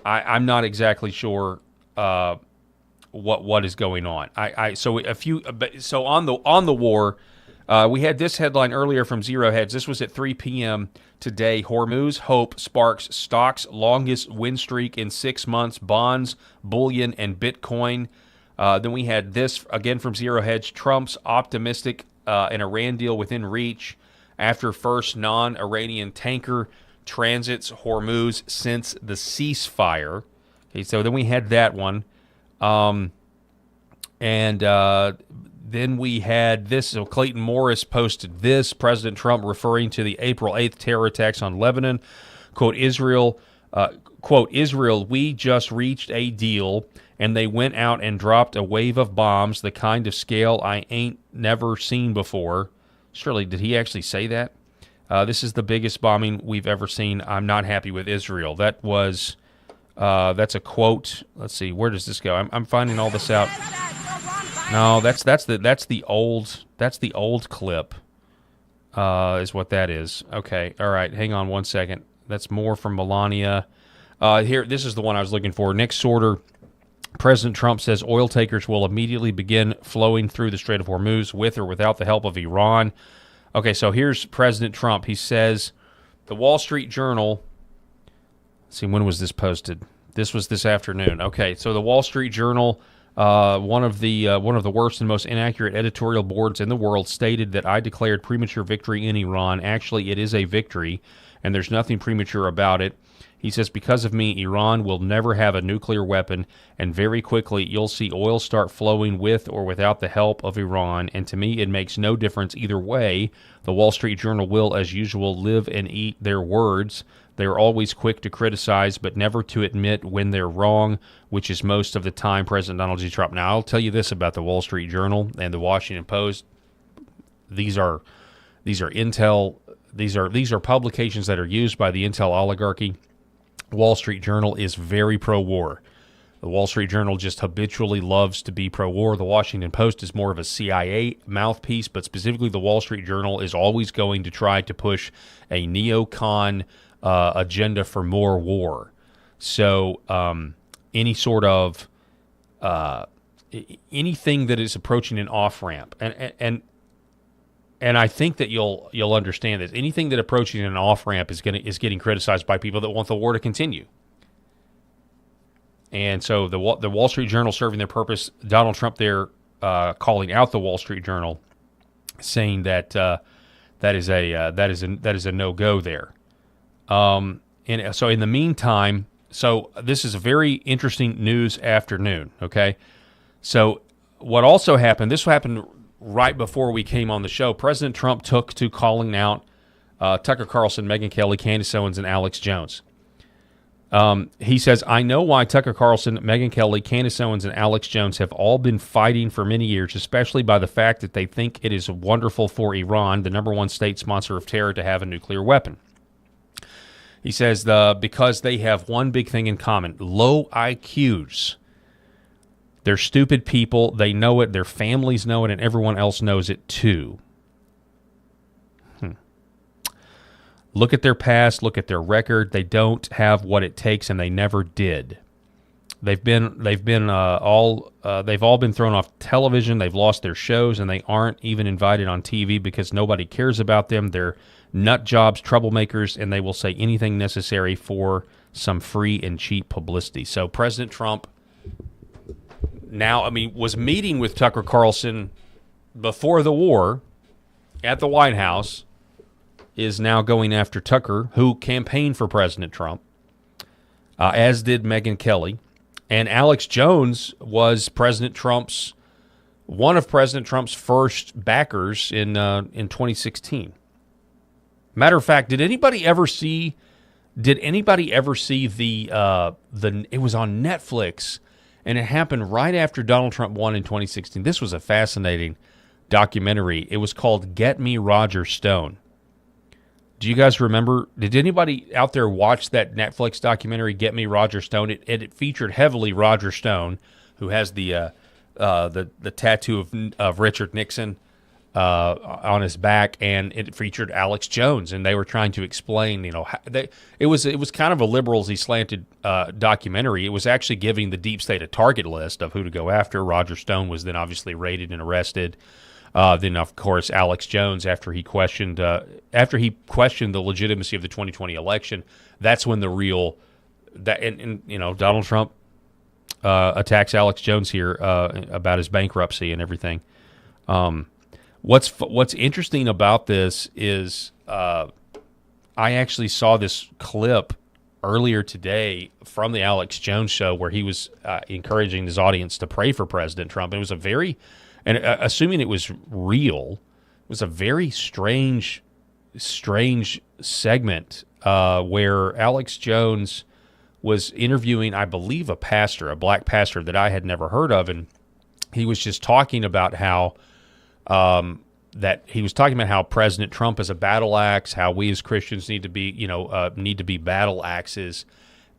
I'm not exactly sure what is going on. So on the war, we had this headline earlier from Zero Hedge. This was at 3 p.m. today. Hormuz hope sparks stocks longest win streak in 6 months. Bonds, bullion, and Bitcoin. Then we had this, again from Zero Hedge, Trump's optimistic an Iran deal within reach after first non-Iranian tanker transits Hormuz since the ceasefire. Okay, so then we had that one. Then we had this. So Clayton Morris posted this. President Trump referring to the April 8th terror attacks on Lebanon. Quote, Israel, we just reached a deal, and they went out and dropped a wave of bombs, the kind of scale I ain't never seen before. Surely, did he actually say that? This is the biggest bombing we've ever seen. I'm not happy with Israel. That was, that's a quote. Let's see, where does this go? I'm finding all this out. No, that's the old clip. Is what that is. Okay, all right. Hang on one second. That's more from Melania. Here, this is the one I was looking for. Next order. President Trump says oil tankers will immediately begin flowing through the Strait of Hormuz with or without the help of Iran. Okay, so here's President Trump. He says, the Wall Street Journal, let's see, when was this posted? This was this afternoon. Okay, so the Wall Street Journal, one of the worst and most inaccurate editorial boards in the world, stated that I declared premature victory in Iran. Actually, it is a victory, and there's nothing premature about it. He says, because of me, Iran will never have a nuclear weapon, and very quickly you'll see oil start flowing with or without the help of Iran, and to me it makes no difference either way. The Wall Street Journal will, as usual, live and eat their words. They are always quick to criticize, but never to admit when they're wrong, which is most of the time President Donald J. Trump. Now, I'll tell you this about the Wall Street Journal and the Washington Post. These are intel. These are publications that are used by the intel oligarchy. Wall Street Journal is very pro-war. The Wall Street Journal just habitually loves to be pro-war. The Washington Post is more of a CIA mouthpiece, but specifically the Wall Street Journal is always going to try to push a neocon agenda for more war. So any sort of anything that is approaching an off-ramp, and I think that you'll understand this. Anything that approaching an off-ramp is getting criticized by people that want the war to continue. And so the Wall Street Journal serving their purpose. Donald Trump there calling out the Wall Street Journal, saying that that is a no-go there. And so in the meantime, so this is a very interesting news afternoon. Okay, so what also happened? This happened right before we came on the show. President Trump took to calling out Tucker Carlson, Megyn Kelly, Candace Owens, and Alex Jones. He says, I know why Tucker Carlson, Megyn Kelly, Candace Owens, and Alex Jones have all been fighting for many years, especially by the fact that they think it is wonderful for Iran, the number one state sponsor of terror, to have a nuclear weapon. He says because they have one big thing in common, low IQs. They're stupid people. They know it. Their families know it, and everyone else knows it too. Look at their past. Look at their record. They don't have what it takes, and they never did. They've all been thrown off television. They've lost their shows, and they aren't even invited on TV because nobody cares about them. They're nut jobs, troublemakers, and they will say anything necessary for some free and cheap publicity. So President Trump was meeting with Tucker Carlson before the war at the White House, is now going after Tucker, who campaigned for President Trump, as did Megyn Kelly. And Alex Jones was one of President Trump's first backers in 2016. Matter of fact, did anybody ever see the it was on Netflix, and it happened right after Donald Trump won in 2016. This was a fascinating documentary. It was called Get Me Roger Stone. Do you guys remember? Did anybody out there watch that Netflix documentary, Get Me Roger Stone? It featured heavily Roger Stone, who has the tattoo of Richard Nixon on his back, and it featured Alex Jones, and they were trying to explain, it was kind of a liberally slanted documentary. It was actually giving the deep state a target list of who to go after. Roger Stone was then obviously raided and arrested. Then, of course, Alex Jones, after he questioned the legitimacy of the 2020 election, that's when Donald Trump attacks Alex Jones here about his bankruptcy and everything. What's interesting about this is I actually saw this clip earlier today from the Alex Jones show where he was encouraging his audience to pray for President Trump. It was assuming it was real, it was a very strange segment where Alex Jones was interviewing, I believe, a black pastor that I had never heard of, and he was just talking about how President Trump is a battle axe, how we as Christians need to be battle axes.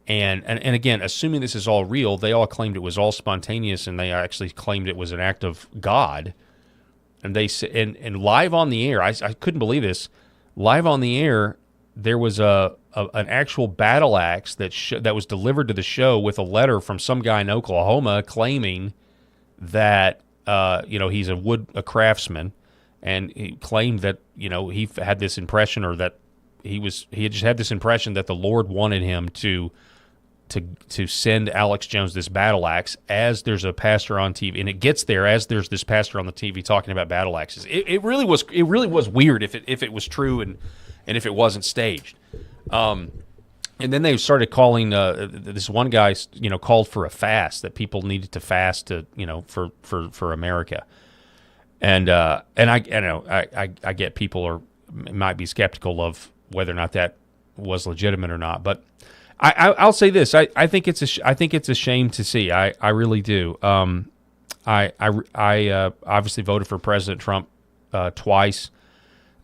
And again, assuming this is all real, they all claimed it was all spontaneous, and they actually claimed it was an act of God. And they and live on the air, I couldn't believe this. Live on the air, there was an actual battle axe that was delivered to the show with a letter from some guy in Oklahoma claiming that he's a craftsman, and he claimed that he had this impression, or that he had just had this impression that the Lord wanted him to send Alex Jones this battle axe, as there's a pastor on TV, and it gets there as there's this pastor on the TV talking about battle axes. It really was weird if it was true and if it wasn't staged. And then they started calling this one guy called for a fast, that people needed to fast to for America. And I get people might be skeptical of whether or not that was legitimate or not, but I'll say this: I think it's a shame to see. I really do. I obviously voted for President Trump twice,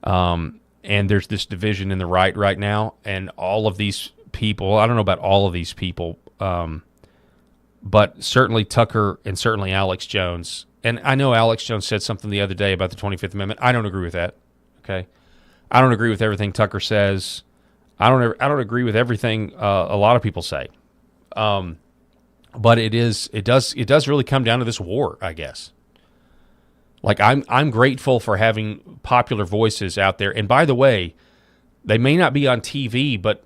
and there's this division in the right now, and all of these people. I don't know about all of these people, but certainly Tucker and certainly Alex Jones. And I know Alex Jones said something the other day about the 25th Amendment. I don't agree with that. Okay, I don't agree with everything Tucker says. I don't agree with everything a lot of people say, but it does really come down to this war, I guess. Like I'm grateful for having popular voices out there, and by the way, they may not be on TV, but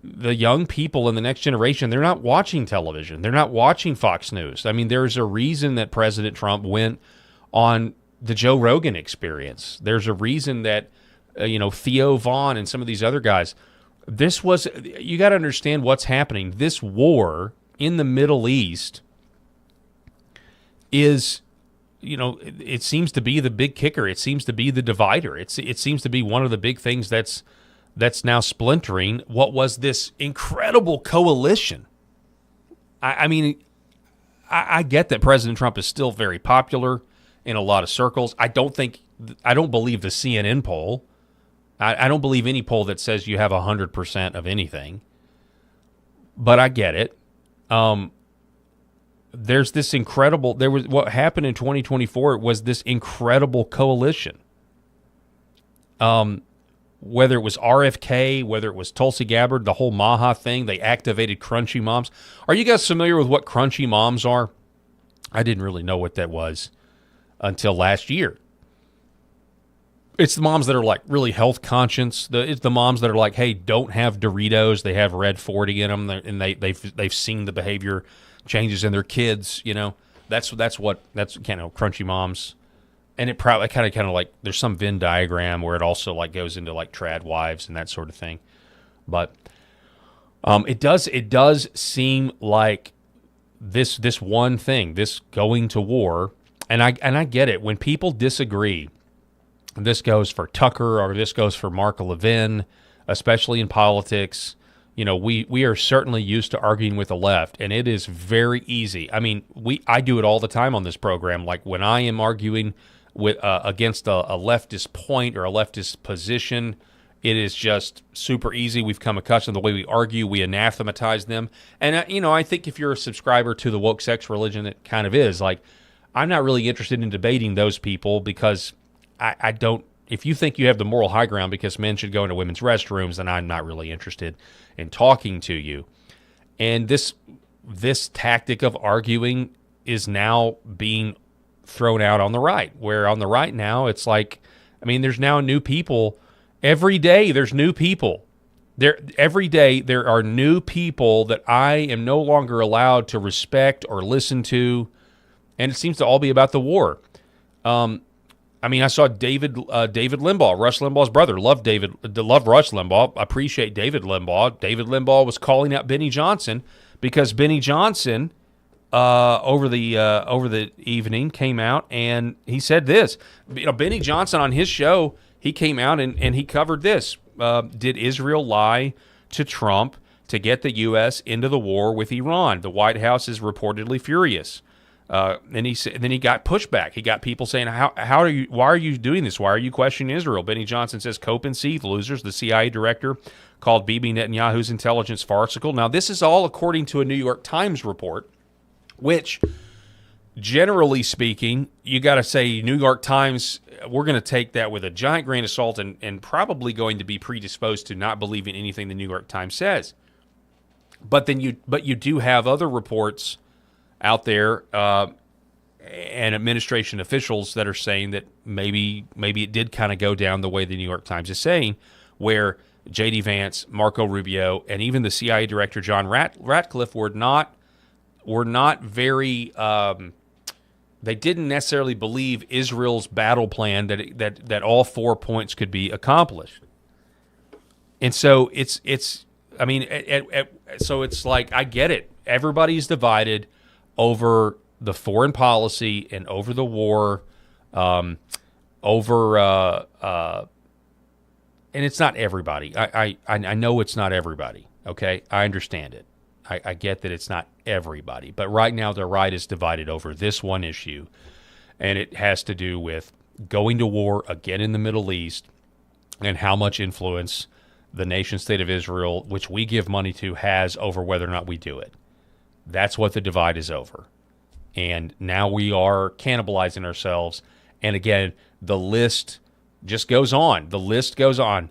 the young people in the next generation, they're not watching television, they're not watching Fox News. I mean, there's a reason that President Trump went on the Joe Rogan Experience. There's a reason that. Theo Vaughn and some of these other guys. You got to understand what's happening. This war in the Middle East is, it seems to be the big kicker. It seems to be the divider. It seems to be one of the big things that's now splintering what was this incredible coalition. I get that President Trump is still very popular in a lot of circles. I don't believe the CNN poll. I don't believe any poll that says you have 100% of anything, but I get it. There's this incredible. What happened in 2024 was this incredible coalition. whether it was RFK, whether it was Tulsi Gabbard, the whole Maha thing, they activated crunchy moms. Are you guys familiar with what crunchy moms are? I didn't really know what that was until last year. It's the moms that are like really health conscious. It's the moms that are like, hey, don't have Doritos. They have red 40 in them, and they've seen the behavior changes in their kids. You know, that's kind of crunchy moms. And it probably kind of like there's some Venn diagram where it also like goes into like trad wives and that sort of thing. But it does seem like this one thing, this going to war, and I get it when people disagree. This goes for Tucker or this goes for Mark Levin, especially in politics. You know, we are certainly used to arguing with the left, and it is very easy. I mean, I do it all the time on this program. Like when I am arguing with against a leftist point or a leftist position, it is just super easy. We've come accustomed to the way we argue. We anathematize them. And, I think if you're a subscriber to the woke sex religion, it kind of is. Like, I'm not really interested in debating those people because I don't – if you think you have the moral high ground because men should go into women's restrooms, then I'm not really interested in talking to you. And this tactic of arguing is now being thrown out on the right, where on the right now it's like, I mean, there's now new people. Every day there's new people. Every day there are new people that I am no longer allowed to respect or listen to, and it seems to all be about the war. I mean, I saw David Limbaugh, Rush Limbaugh's brother. Love Rush Limbaugh. Appreciate David Limbaugh. David Limbaugh was calling out Benny Johnson because Benny Johnson over the evening came out and he said this. Benny Johnson on his show, he came out and he covered this. Did Israel lie to Trump to get the U.S. into the war with Iran? The White House is reportedly furious. And then he got pushback. He got people saying, why are you doing this? Why are you questioning Israel? Benny Johnson says, cope and seethe, losers. The CIA director called Bibi Netanyahu's intelligence farcical. Now, this is all according to a New York Times report, which, generally speaking, you got to say New York Times, we're going to take that with a giant grain of salt and probably going to be predisposed to not believing anything the New York Times says. But you do have other reports out there and administration officials that are saying that maybe it did kind of go down the way the New York Times is saying, where J.D. Vance, Marco Rubio, and even the CIA director John Ratcliffe were not very. They didn't necessarily believe Israel's battle plan that all 4 points could be accomplished, and so it's. I mean, so it's like I get it. Everybody's divided over the foreign policy and over the war, and it's not everybody. I know it's not everybody. Okay, I understand it. I get that it's not everybody, but right now the right is divided over this one issue, and it has to do with going to war again in the Middle East and how much influence the nation state of Israel, which we give money to, has over whether or not we do it. That's what the divide is over. And now we are cannibalizing ourselves. And again, the list just goes on. The list goes on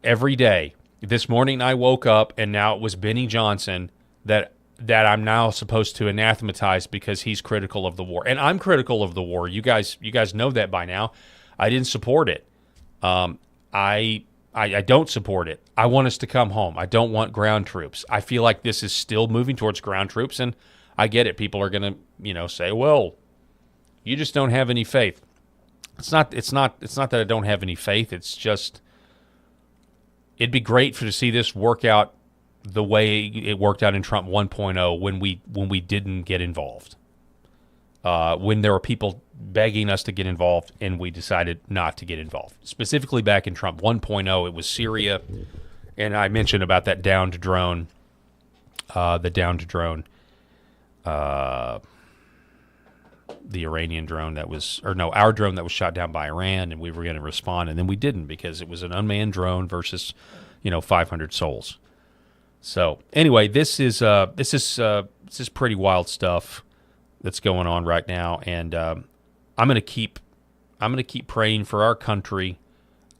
every day. This morning I woke up and now it was Benny Johnson that I'm now supposed to anathematize because he's critical of the war. And I'm critical of the war. You guys know that by now. I didn't support it. I don't support it. I want us to come home. I don't want ground troops. I feel like this is still moving towards ground troops, and I get it. People are going to, say, "Well, you just don't have any faith." It's not that I don't have any faith. It's just it'd be great to see this work out the way it worked out in Trump 1.0 when we didn't get involved. When there were people begging us to get involved and we decided not to get involved. Specifically back in Trump 1.0, it was Syria, and I mentioned about that downed drone, the Iranian drone our drone that was shot down by Iran, and we were going to respond, and then we didn't because it was an unmanned drone versus, 500 souls. So anyway, this is pretty wild stuff that's going on right now, and I'm going to keep praying for our country.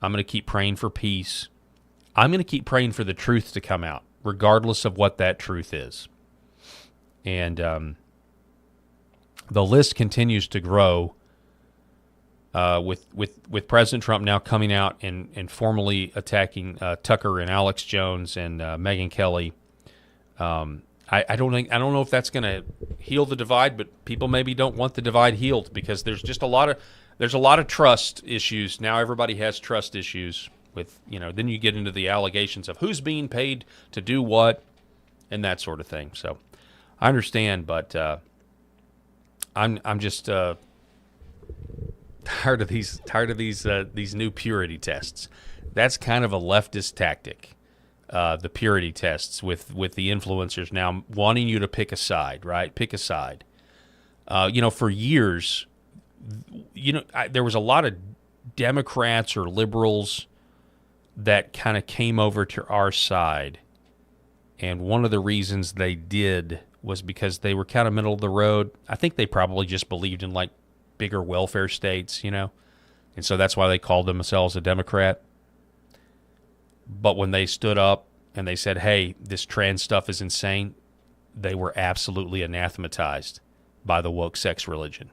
I'm going to keep praying for peace. I'm going to keep praying for the truth to come out, regardless of what that truth is. And the list continues to grow with President Trump now coming out and formally attacking Tucker and Alex Jones and Megyn Kelly. I don't know if that's going to heal the divide, but people maybe don't want the divide healed because there's just a lot of trust issues. Now everybody has trust issues with, then you get into the allegations of who's being paid to do what and that sort of thing. So I understand, but I'm just tired of these new purity tests. That's kind of a leftist tactic. The purity tests with the influencers now wanting you to pick a side, right? Pick a side. For years, there was a lot of Democrats or liberals that kind of came over to our side. And one of the reasons they did was because they were kind of middle of the road. I think they probably just believed in like bigger welfare states, and so that's why they called themselves a Democrat. But when they stood up and they said, hey, this trans stuff is insane, they were absolutely anathematized by the woke sex religion.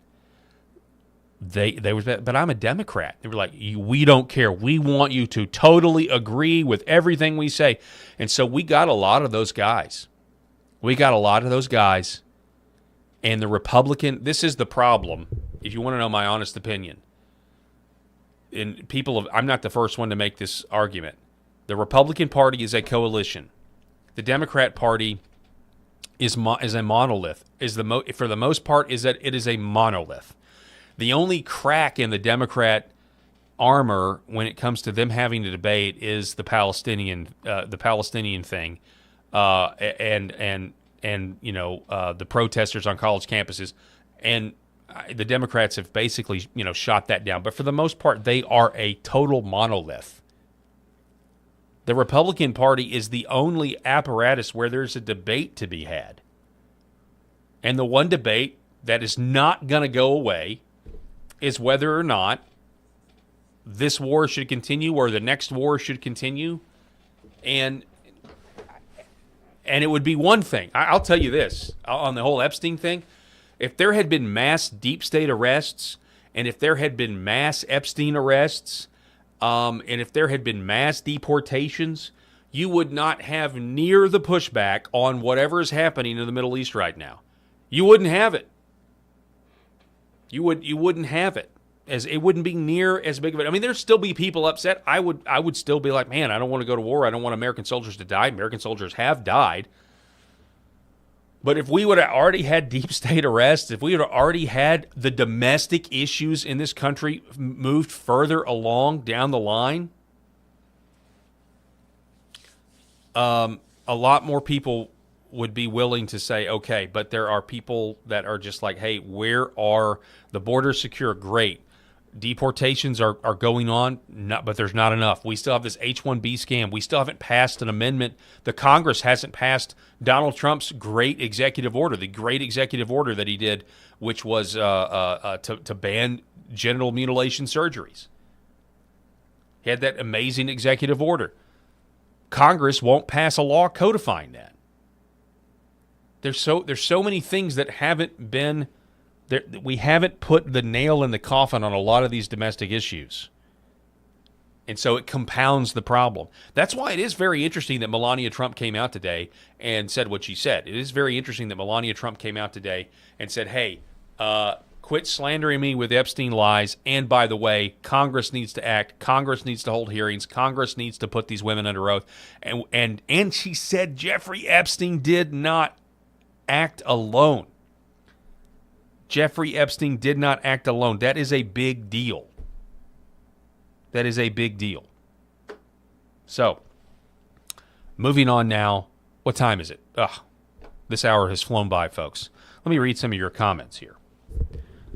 They were, but I'm a Democrat. They were like, we don't care. We want you to totally agree with everything we say. And so we got a lot of those guys. And the Republican, this is the problem, if you want to know my honest opinion. And I'm not the first one to make this argument. The Republican Party is a coalition. The Democrat Party is a monolith. For the most part, is that it is a monolith. The only crack in the Democrat armor when it comes to them having to debate is the Palestinian thing, and the protesters on college campuses, and the Democrats have basically shot that down. But for the most part, they are a total monolith. The Republican Party is the only apparatus where there's a debate to be had. And the one debate that is not going to go away is whether or not this war should continue or the next war should continue. And it would be one thing. I'll tell you this, on the whole Epstein thing, if there had been mass deep state arrests, and if there had been mass Epstein arrests, and if there had been mass deportations, you would not have near the pushback on whatever is happening in the Middle East right now. You wouldn't have it. You wouldn't have it. As it wouldn't be near as big of it. I mean, there'd still be people upset. I would still be like, man, I don't want to go to war. I don't want American soldiers to die. American soldiers have died. But if we would have already had deep state arrests, if we would have already had the domestic issues in this country moved further along down the line, a lot more people would be willing to say, okay, but there are people that are just like, hey, where are the borders secure? Great. Deportations are going on, but there's not enough. We still have this H-1B scam. We still haven't passed an amendment. The Congress hasn't passed Donald Trump's great executive order, the great executive order that he did, which was to ban genital mutilation surgeries. He had that amazing executive order. Congress won't pass a law codifying that. There's so many things that haven't been there. We haven't put the nail in the coffin on a lot of these domestic issues. And so it compounds the problem. That's why it is very interesting that Melania Trump came out today and said what she said. It is very interesting that Melania Trump came out today and said, hey, quit slandering me with Epstein lies. And by the way, Congress needs to act. Congress needs to hold hearings. Congress needs to put these women under oath. And she said Jeffrey Epstein did not act alone. Jeffrey Epstein did not act alone. That is a big deal. That is a big deal. So, moving on now. What time is it? This hour has flown by, folks. Let me read some of your comments here.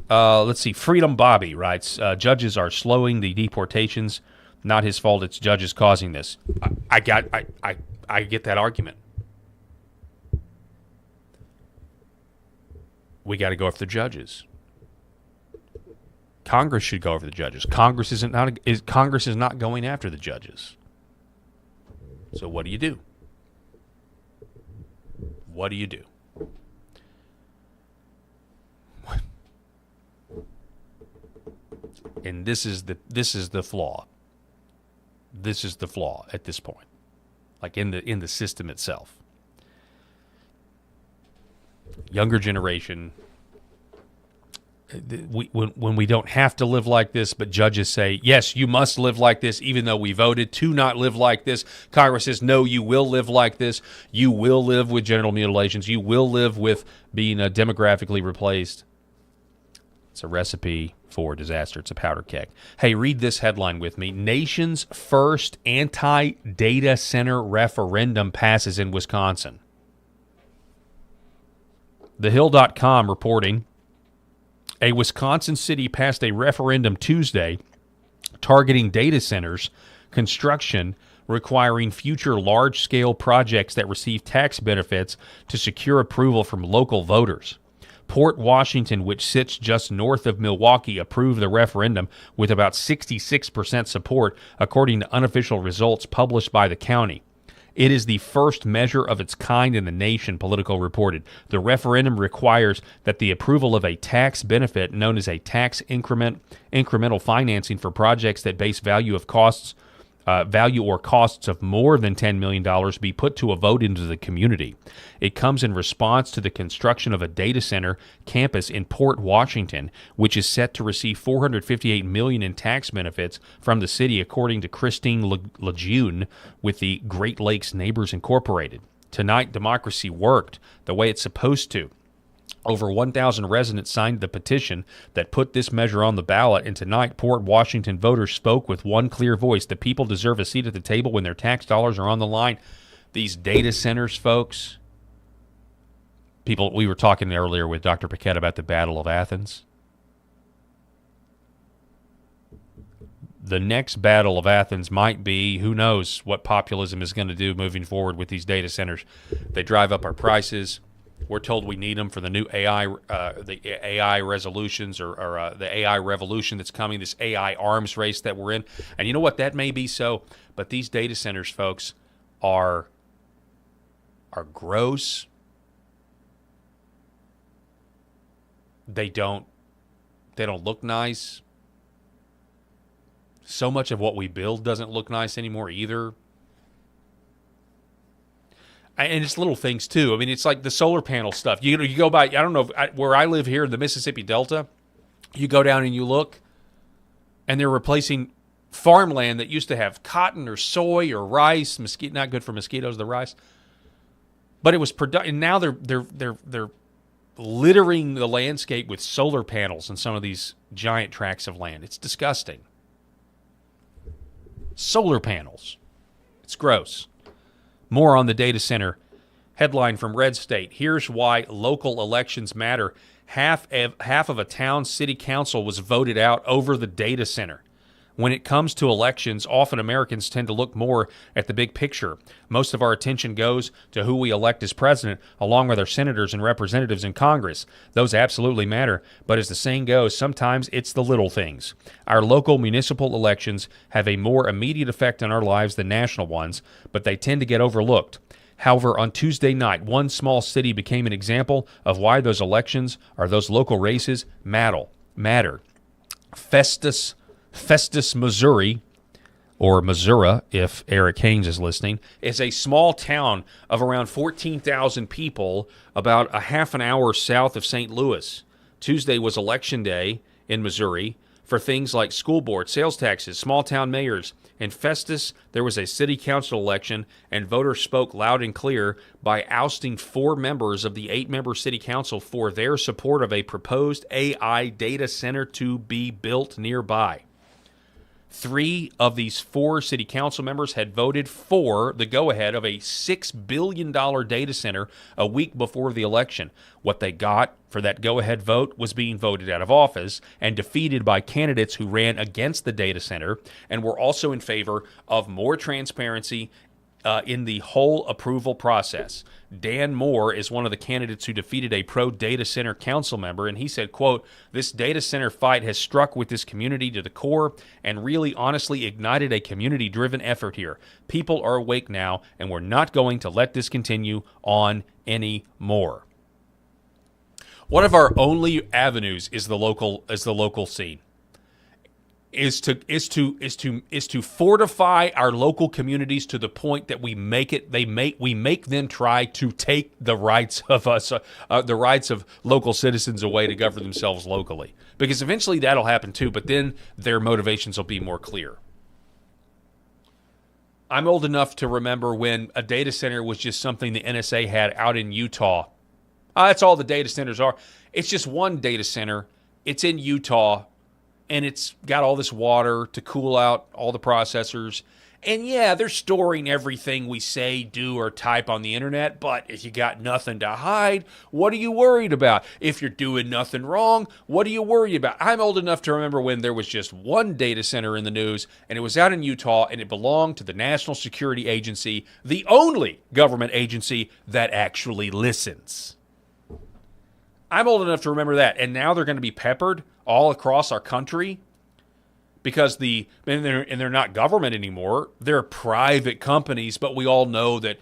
Let's see. Freedom Bobby writes, judges are slowing the deportations. Not his fault. It's judges causing this. I get that argument. We got to go after the judges. Congress should go over the judges. Congress is not going after the judges. So what do you do? What do you do? And this is the flaw. This is the flaw at this point, like in the system itself. Younger generation, when we don't have to live like this, but judges say, yes, you must live like this, even though we voted to not live like this. Congress says, no, you will live like this. You will live with genital mutilations. You will live with being demographically replaced. It's a recipe for disaster. It's a powder keg. Hey, read this headline with me. Nation's first anti-data center referendum passes in Wisconsin. TheHill.com reporting, a Wisconsin city passed a referendum Tuesday targeting data centers construction requiring future large-scale projects that receive tax benefits to secure approval from local voters. Port Washington, which sits just north of Milwaukee, approved the referendum with about 66% support, according to unofficial results published by the county. It is the first measure of its kind in the nation, Politico reported. The referendum requires that the approval of a tax benefit known as a tax incremental financing for projects that base value or costs of more than $10 million be put to a vote into the community. It comes in response to the construction of a data center campus in Port Washington, which is set to receive $458 million in tax benefits from the city, according to Christine Lejeune with the Great Lakes Neighbors Incorporated. Tonight, democracy worked the way it's supposed to. Over 1,000 residents signed the petition that put this measure on the ballot, and tonight Port Washington voters spoke with one clear voice. The people deserve a seat at the table when their tax dollars are on the line. These data centers, folks, people, we were talking earlier with Dr. Paquette about the Battle of Athens. The next Battle of Athens might be, who knows what populism is going to do moving forward with these data centers. They drive up our prices. We're told we need them for the new AI resolutions or the AI revolution that's coming, this AI arms race that we're in. And you know what? That may be so, but these data centers, folks, are gross. They don't look nice. So much of what we build doesn't look nice anymore either. And it's little things, too. I mean, it's like the solar panel stuff. You go by, I don't know, where I live here in the Mississippi Delta, you go down and you look, and they're replacing farmland that used to have cotton or soy or rice. Not good for mosquitoes, the rice. But it was and now they're littering the landscape with solar panels on some of these giant tracts of land. It's disgusting. Solar panels. It's gross. More on the data center. Headline from Red State. Here's why local elections matter. Half of a town's city council was voted out over the data center. When it comes to elections, often Americans tend to look more at the big picture. Most of our attention goes to who we elect as president, along with our senators and representatives in Congress. Those absolutely matter, but as the saying goes, sometimes it's the little things. Our local municipal elections have a more immediate effect on our lives than national ones, but they tend to get overlooked. However, on Tuesday night, one small city became an example of why those elections or those local races matter. Festus, Missouri, or Missouri, if Eric Haynes is listening, is a small town of around 14,000 people about a half an hour south of St. Louis. Tuesday was election day in Missouri for things like school board, sales taxes, small town mayors. In Festus, there was a city council election, and voters spoke loud and clear by ousting 4 members of the 8-member city council for their support of a proposed AI data center to be built nearby. 3 of these 4 city council members had voted for the go-ahead of a $6 billion data center a week before the election. What they got for that go-ahead vote was being voted out of office and defeated by candidates who ran against the data center and were also in favor of more transparency in the whole approval process. Dan Moore is one of the candidates who defeated a pro-data center council member, and he said, quote, "This data center fight has struck with this community to the core and really honestly ignited a community-driven effort here. People are awake now, and we're not going to let this continue on anymore." One of our only avenues is the local scene. Is to fortify our local communities to the point that we make them try to take the rights of local citizens away to govern themselves locally, because eventually that'll happen too, but then their motivations will be more clear. I'm old enough to remember when a data center was just something the NSA had out in Utah. That's all the data centers are. It's just one data center. It's in Utah. And it's got all this water to cool out all the processors. And yeah, they're storing everything we say, do, or type on the internet. But if you got nothing to hide, what are you worried about? If you're doing nothing wrong, what are you worried about? I'm old enough to remember when there was just one data center in the news, and it was out in Utah, and it belonged to the National Security Agency, the only government agency that actually listens. I'm old enough to remember that. And now they're going to be peppered all across our country because they're not government anymore. They're private companies, but we all know that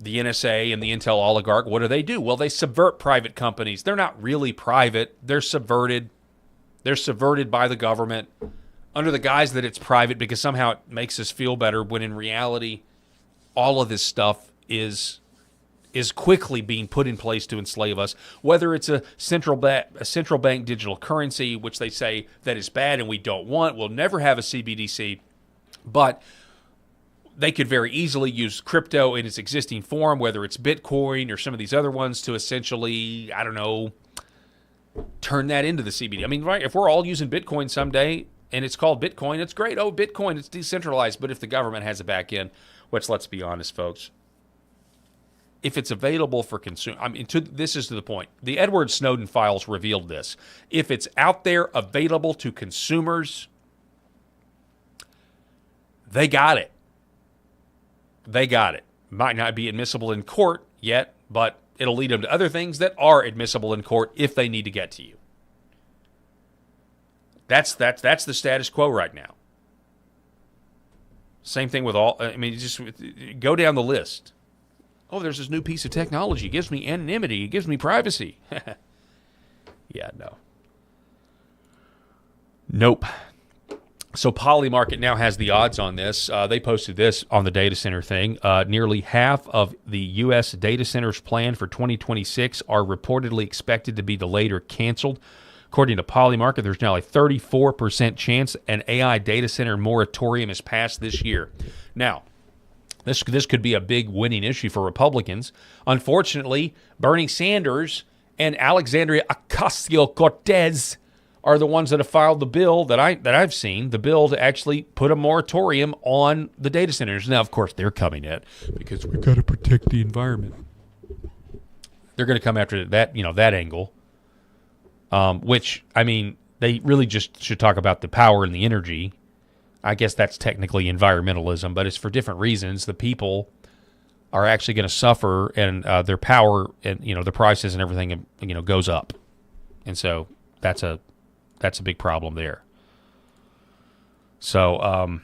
the NSA and the Intel oligarch, what do? Well, they subvert private companies. They're not really private. They're subverted. They're subverted by the government under the guise that it's private because somehow it makes us feel better, when in reality, all of this stuff is quickly being put in place to enslave us, whether it's a central bank digital currency, which they say that is bad and we don't want. We'll never have a CBDC, but they could very easily use crypto in its existing form, whether it's Bitcoin or some of these other ones, to essentially, I don't know, turn that into the CBDC. I mean, right, if we're all using Bitcoin someday and it's called Bitcoin, it's great. Oh, Bitcoin, it's decentralized. But if the government has a back end, which, let's be honest, folks, if it's available for consumer, this is to the point. The Edward Snowden files revealed this. If it's out there available to consumers, they got it. They got it. Might not be admissible in court yet, but it'll lead them to other things that are admissible in court if they need to get to you. That's the status quo right now. Same thing with all. I mean, just go down the list. Oh, there's this new piece of technology. It gives me anonymity. It gives me privacy. Yeah, no. Nope. So Polymarket now has the odds on this. They posted this on the data center thing. Nearly half of the U.S. data centers planned for 2026 are reportedly expected to be delayed or canceled. According to Polymarket, there's now a 34% chance an AI data center moratorium is passed this year. Now, this could be a big winning issue for Republicans. Unfortunately, Bernie Sanders and Alexandria Ocasio-Cortez are the ones that have filed the bill that I've seen, the bill to actually put a moratorium on the data centers. Now, of course, they're coming at because we've got to protect the environment. They're going to come after that angle, which, I mean, they really just should talk about the power and the energy. I guess that's technically environmentalism, but it's for different reasons. The people are actually going to suffer, and their power and the prices and everything goes up, and so that's a big problem there. So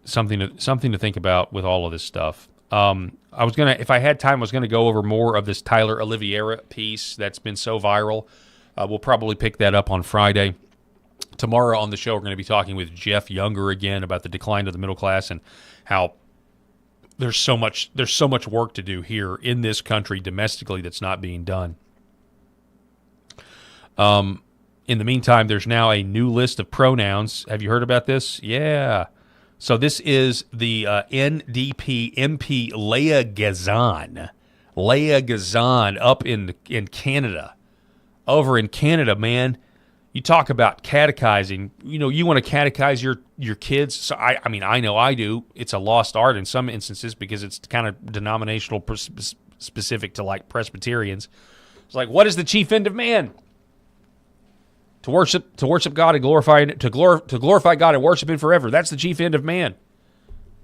something to think about with all of this stuff. If I had time, I was gonna go over more of this Tyler Oliveira piece that's been so viral. We'll probably pick that up on Friday. Tomorrow on the show, we're going to be talking with Jeff Younger again about the decline of the middle class and how there's so much work to do here in this country domestically that's not being done. In the meantime, there's now a new list of pronouns. Have you heard about this? Yeah. So this is the NDP MP Leah Gazan. Leah Gazan up in Canada. Over in Canada, man. You talk about catechizing. You want to catechize your kids. So I know I do. It's a lost art in some instances because it's kind of denominational specific to like Presbyterians. It's like, what is the chief end of man? To worship God and glorify God and worship Him forever. That's the chief end of man.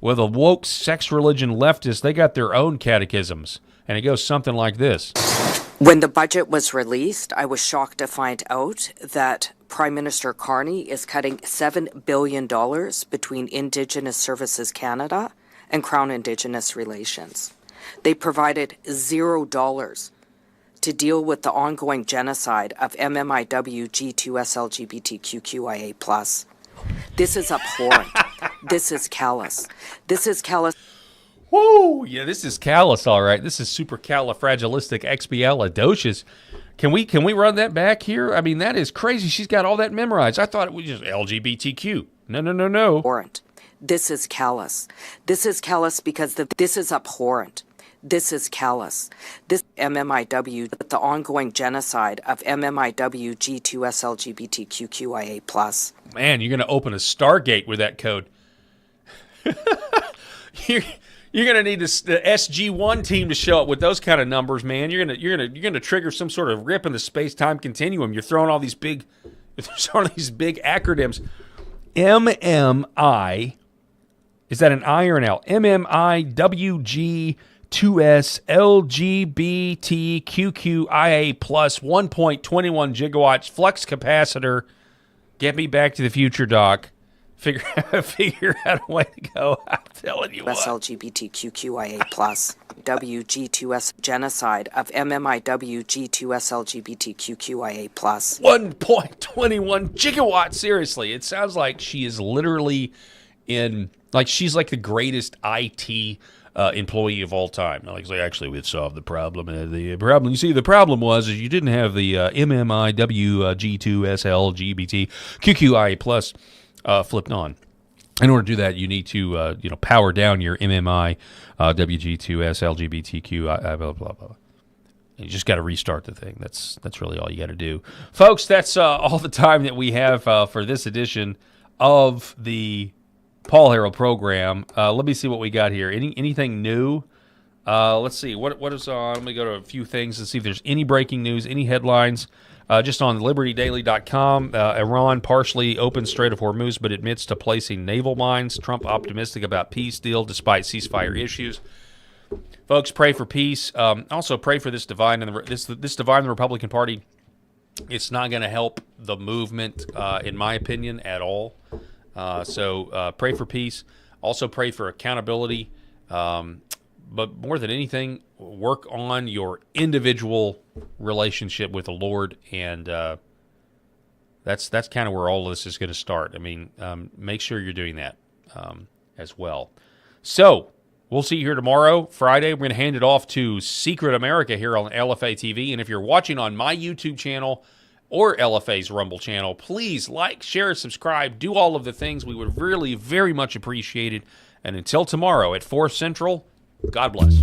Well, the woke sex religion leftists, they got their own catechisms. And it goes something like this. When the budget was released, I was shocked to find out that Prime Minister Carney is cutting $7 billion between Indigenous Services Canada and Crown Indigenous Relations. They provided $0 to deal with the ongoing genocide of MMIW, G2S, LGBTQIA+. This is abhorrent. This is callous. This is callous. Woo! Yeah, this is callous, all right. This is supercalifragilisticexpialidocious. Can we run that back here? I mean, that is crazy. She's got all that memorized. I thought it was just LGBTQ. No. Abhorrent. This is callous. This is callous because this is abhorrent. This is callous. This MMIW, the ongoing genocide of MMIW, G2S, LGBTQIA+. Man, you're going to open a Stargate with that code. You're going to need the SG1 team to show up with those kind of numbers, man. You're going to trigger some sort of rip in the space-time continuum. You're throwing all these big acronyms. MMI. Is that an I or an L? MMIWG 2S LGBTQIA plus 1.21 gigawatts flux capacitor. Get me back to the future, Doc. Figure out a way to go. I'm telling you what. LGBTQIA plus WG2S genocide of MMIW G2S LGBTQIA plus 1.21 gigawatts. Seriously, it sounds like she is literally she's like the greatest IT employee of all time. Like actually, we'd solved the problem. The problem was you didn't have the MMIWG2SLGBTQIA plus flipped on. In order to do that, you need to power down your MMI WG2SLGBTQ blah blah blah. You just got to restart the thing. That's really all you got to do, folks. That's all the time that we have for this edition of the Paul Harrell program. Let me see what we got here. Anything new? Let's see. What is on? Let me go to a few things and see if there's any breaking news, any headlines. Just on libertydaily.com, Iran partially opens Strait of Hormuz but admits to placing naval mines. Trump optimistic about peace deal despite ceasefire issues. Folks, pray for peace. Also pray for this divide in the Republican Party. It's not going to help the movement, in my opinion, at all. So pray for peace. Also pray for accountability. But more than anything, work on your individual relationship with the Lord, and that's kind of where all of this is going to start. I mean, make sure you're doing that as well. So we'll see you here tomorrow, Friday. We're going to hand it off to Secret America here on LFA TV, and if you're watching on my YouTube channel or LFA's Rumble channel, please like, share, subscribe, do all of the things. We would really very much appreciate it. And until tomorrow at 4 Central, God bless.